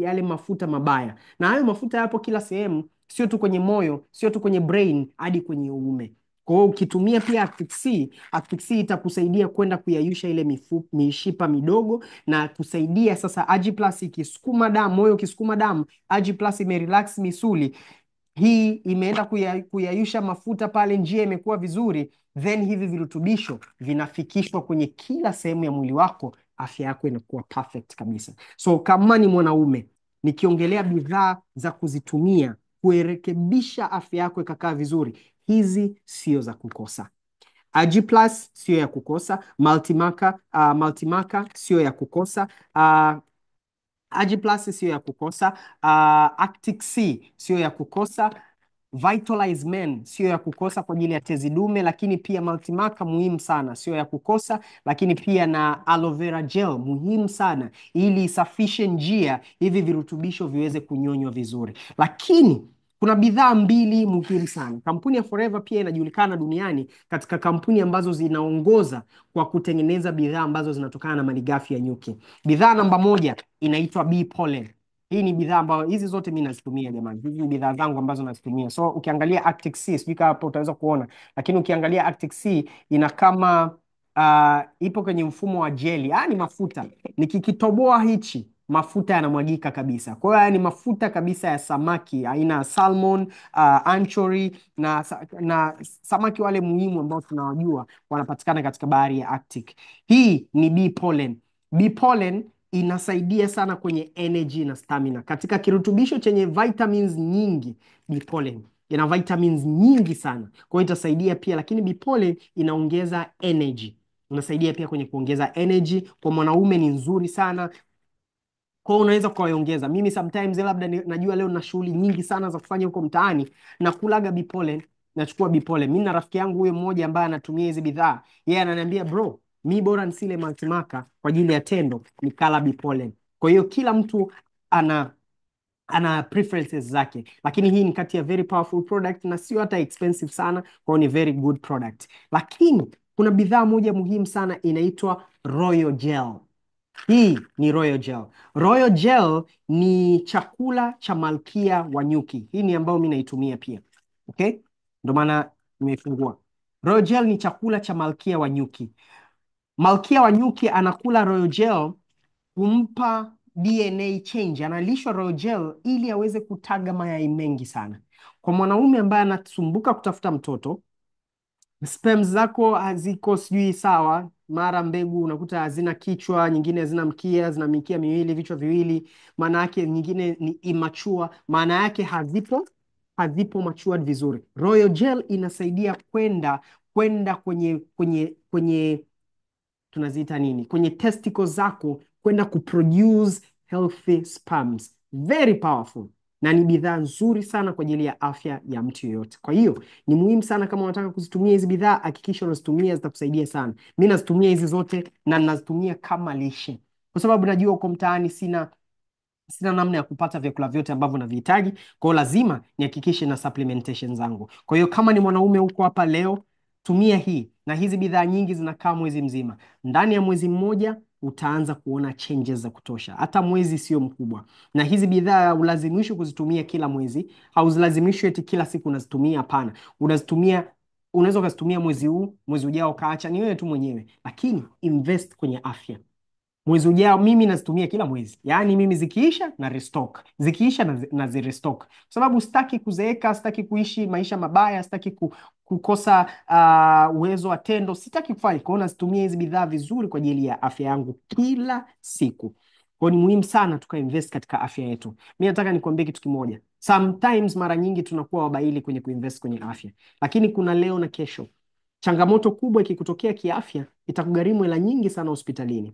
yale mafuta mabaya, na hayo mafuta yapo kila sehemu, sio tu kwenye moyo, sio tu kwenye brain, hadi kwenye uume. Kwa hiyo ukitumia pia Actic C itakusaidia kwenda kuyayusha ile mishipa midogo, na kusaidia sasa Ag Plus ikisukuma damu, moyo ukisukuma damu, Ag Plus imerelax misuli, hii imeenda kuyayusha mafuta pale, njia imekuwa vizuri, then hivi virutubisho vinafikishwa kwenye kila sehemu ya mwili wako, afya yako inakuwa perfect kabisa. So kama ni mwanaume, nikiongelea bidhaa za kuzitumia kurekebisha afya yako ikakaa vizuri, hizi sio za kukosa. Ag Plus sio ya kukosa. Multimaca sio ya kukosa. Ag Plus sio ya kukosa. Actic C sio ya kukosa. Vitalize Men sio ya kukosa kwa ajili ya tezi dume, lakini pia Multimaca muhimu sana, sio ya kukosa. Lakini pia na aloe vera gel muhimu sana, ili isafishe njia, hivi virutubisho viweze kunyonywa vizuri. Lakini kuna bidhaa mbili muhimu sana. Kampuni ya Forever pia inajulikana duniani katika kampuni ambazo zinaongoza kwa kutengeneza bidhaa ambazo zinatokana na malighafi ya nyuki. Bidhaa namba 1 inaitwa Bee Pollen. Hii ni bidhaa ambayo, hizi zote mimi nazitumia jamani. Hizi ni bidhaa zangu ambazo nazitumia. So ukiangalia Actic C, sijui kama hapo utaweza kuona, lakini ukiangalia Actic C ina kama ipo kwenye mfumo wa jeli. Ni mafuta. Nikikitoboa hichi, mafuta yanamwagika kabisa. Kwa hiyo haya ni mafuta kabisa ya samaki aina ya salmon, anchovy na samaki wale muhimu ambao tunawajua wanapatikana katika bahari ya Arctic. Hii ni Bee Pollen. Bee Pollen inasaidia sana kwenye energy na stamina. Katika kirutubisho chenye vitamins nyingi, Bee Pollen ina vitamins nyingi sana. Kwa hiyo itasaidia pia, lakini Bee Pollen inaongeza energy. Unasaidia pia kwenye kuongeza energy. Kwa mwanaume ni nzuri sana. Kwa hiyo unaweza kuongeza. Mimi sometimes labda najua leo na shughuli nyingi sana za kufanya huko mtaani, na kulaga Bee Pollen, nachukua Bee Pollen. Mimi na rafiki yangu huyo mmoja ambaye anatumia hizi bidhaa, yeye ananiambia bro, mi bora nisile Multimaca kwa ajili ya tendo, nikala Bee Pollen. Kwa hiyo kila mtu ana preferences zake, lakini hii ni kati ya very powerful product na sio hata expensive sana. Kwa hiyo ni very good product. Lakini kuna bidhaa moja muhimu sana inaitwa Royal Gel. Hii ni Royal Gel. Royal Gel ni chakula cha malkia wa nyuki. Hii ni ambayo mimi naitumia pia. Okay? Ndio maana nimeifungua. Royal Gel ni chakula cha malkia wa nyuki. Malkia wa nyuki anakula Royal Gel kumpa DNA change, analishwa Royal Gel ili aweze kutaga mayai mengi sana. Kwa mwanaume ambaye anasumbuka kutafuta mtoto, sperms zako haziko sijui sawa, mara mbegu unakuta hazina kichwa, nyingine hazina mkia, zina mikia miwili, vichwa viwili, maana yake nyingine ni immature, maana yake hazipo matured vizuri. Royal Gel inasaidia kwenda kwenye tunaziita nini, kwenye testicles zako, kwenda kuproduce healthy sperms. Very powerful, na ni bidhaa nzuri sana kwa ajili ya afya ya mtu yoyote. Kwa hiyo ni muhimu sana, kama unataka kuzitumia hizi bidhaa, hakikisha unazitumia, zitakusaidia sana. Mi nazitumia hizi zote na nazitumia kama lishe, kwa sababu najua uko mtaani sina namna ya kupata vyakula vyote ambavyo navihitaji. Kwa hiyo lazima nihakikishe na supplementation zangu. Kwa hiyo kama ni mwanaume huko hapa leo, tumia hii, na hizi bidhaa nyingi zinakaa mwezi mzima. Ndani ya mwezi mmoja utaanza kuona changes za kutosha, hata mwezi sio mkubwa. Na hizi bidhaa ulazimishwi kuzitumia kila mwezi, hauzilazimishwi eti kila siku unazitumia. Hapana, unazitumia, unaweza ukazitumia mwezi huu, mwezi ujao ukaacha, ni wewe tu mwenyewe, lakini invest kwenye afya. Mwezi ujao mimi nazitumia kila mwezi, yaani mimi zikiisha na restock, zikiisha na zirestock, kwa sababu sitaki kuzeeka, sitaki kuishi maisha mabaya, sitaki kukosa uwezo wa tendo, sitaki kufanya. Kwa hiyo nazitumia hizi bidhaa vizuri kwa ajili ya afya yangu kila siku. Kwa hiyo ni muhimu sana tukainvest katika afya yetu. Mi nataka nikuambie kitu kimoja, sometimes, mara nyingi tunakuwa wabaili kwenye kuinvest kwenye afya, lakini kuna leo na kesho. Changamoto kubwa ikikutokea kiafya, itakugharimu hela nyingi sana hospitalini,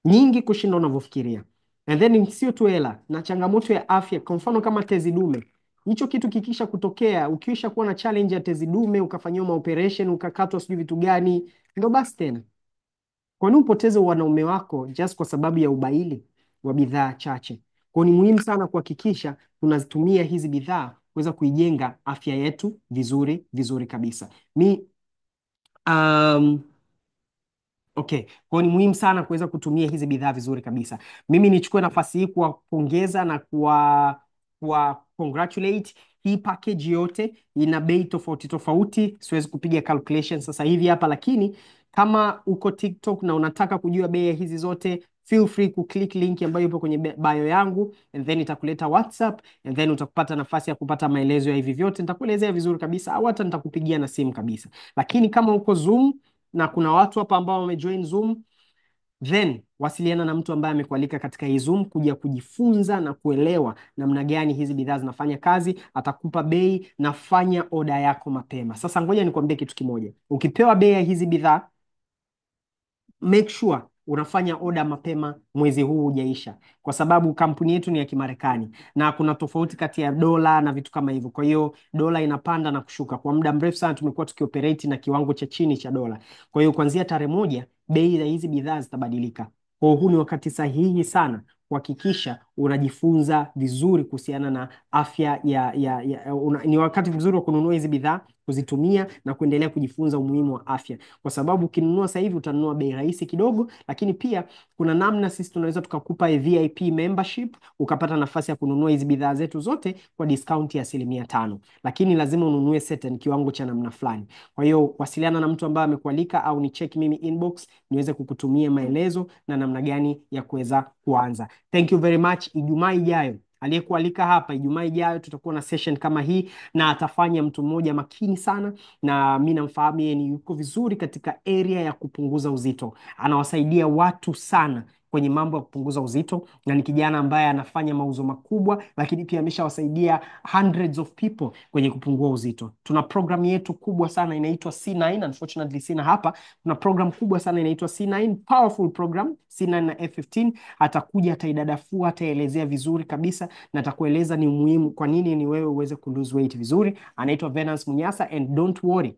nyingi kushinda unavyofikiria. And then sio tu hela na changamoto ya afya. Kwa mfano kama tezi dume, hicho kitu kikisha kutokea, ukiisha kuwa na challenge ya tezi dume, ukafanyiwa maoperation, ukakatwa sijui vitu gani, ndo basi tena. Kwa nini upoteze wanaume wako just kwa sababu ya ubaili wa bidhaa chache? Kwa ni muhimu sana kuhakikisha tunazitumia hizi bidhaa kuweza kuijenga afya yetu vizuri vizuri kabisa. Um, Okay, kwa hiyo ni muhimu sana kuweza kutumia hizi bidhaa vizuri kabisa. Mimi nichukue nafasi hii kuwapongeza na kuwa congratulate. Hii package yote ina bei tofauti tofauti, siwezi kupiga calculation sasa hivi hapa, lakini kama uko TikTok na unataka kujua bei ya hizi zote, feel free kuclick link ambayo ipo kwenye bio yangu, and then itakuleta WhatsApp, and then utakupata nafasi ya kupata maelezo ya hivi vyote. Nitakuelezea vizuri kabisa, au hata nitakupigia na simu kabisa. Lakini kama uko Zoom na kuna watu hapa ambao wamejoin Zoom, then wasiliana na mtu ambaye amekualika katika hii Zoom kuja kujifunza na kuelewa namna gani hizi bidhaa zinafanya kazi. Atakupa bei na fanya oda yako mapema. Sasa ngoja nikwambie kitu kimoja, ukipewa bei ya hizi bidhaa, make sure unafanya oda mapema, mwezi huu hujaisha, kwa sababu kampuni yetu ni ya Kimarekani na kuna tofauti kati ya dola na vitu kama hivyo. Kwa hiyo dola inapanda na kushuka. Kwa muda mrefu sana tumekuwa tukioperate na kiwango cha chini cha dola. Kwa hiyo kuanzia tarehe moja bei za hizi bidhaa zitabadilika. Kwa hiyo huu ni wakati sahihi sana kuhakikisha unajifunza vizuri kuhusiana na afya ni wakati mzuri wa kununua hizi bidhaa, kuzitumia na kuendelea kujifunza umuhimu wa afya, kwa sababu ukinunua sasa hivi utanunua bei rahisi kidogo, lakini pia kuna namna sisi tunaweza tukakupa a VIP membership, ukapata nafasi ya kununua hizi bidhaa zetu zote kwa discount ya 5%, lakini lazima ununue certain kiwango cha namna fulani. Kwa hiyo wasiliana na mtu ambaye amekualika, au ni check mimi inbox niweze kukutumia maelezo na namna gani ya kuweza kuanza. Thank you very much. Ijumaa ijayo, aliyekualika hapa, Ijumaa ijayo tutakuwa na session kama hii, na atafanya mtu mmoja makini sana, na mimi namfahamu yeye, ni yuko vizuri katika area ya kupunguza uzito. Anawasaidia watu sana kwenye mambo ya kupunguza uzito, na ni kijana ambaye anafanya mauzo makubwa, lakini pia ameshawasaidia hundreds of people kwenye kupungua uzito. Tuna program yetu kubwa sana inaitwa C9. Unfortunately sina hapa. Tuna program kubwa sana inaitwa C9, powerful program, C9 na F15. Atakuja, ataidadafua, ataelezea vizuri kabisa, na atakueleza ni muhimu kwa nini ni wewe uweze ku lose weight vizuri. Anaitwa Venance Munyasa, and don't worry,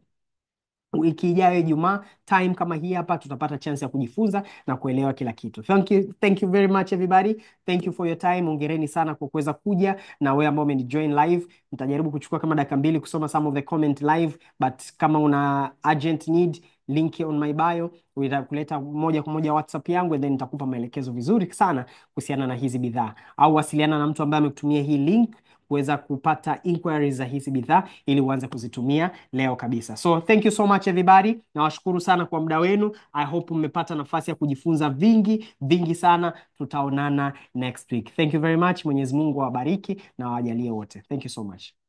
wiki ijayo Ijumaa time kama hii hapa tutapata chance ya kujifunza na kuelewa kila kitu. Thank you very much everybody. Thank you for your time. Hongereni sana kwa kuweza kuja, na wewe ambao umenijoin live, nitajaribu kuchukua kama dakika 2 kusoma some of the comment live, but kama una urgent need, link on my bio itakuleta moja kwa moja WhatsApp yangu, and then nitakupa maelekezo vizuri sana kuhusiana na hizi bidhaa, au wasiliana na mtu ambaye amekutumia hii link kuweza kupata inquiries za hizi bidhaa ili uanze kuzitumia leo kabisa. So thank you so much everybody. Nawashukuru sana kwa muda wenu. I hope mmepata nafasi ya kujifunza vingi vingi sana. Tutaonana next week. Thank you very much. Mwenyezi Mungu awabariki na awajalie wote. Thank you so much.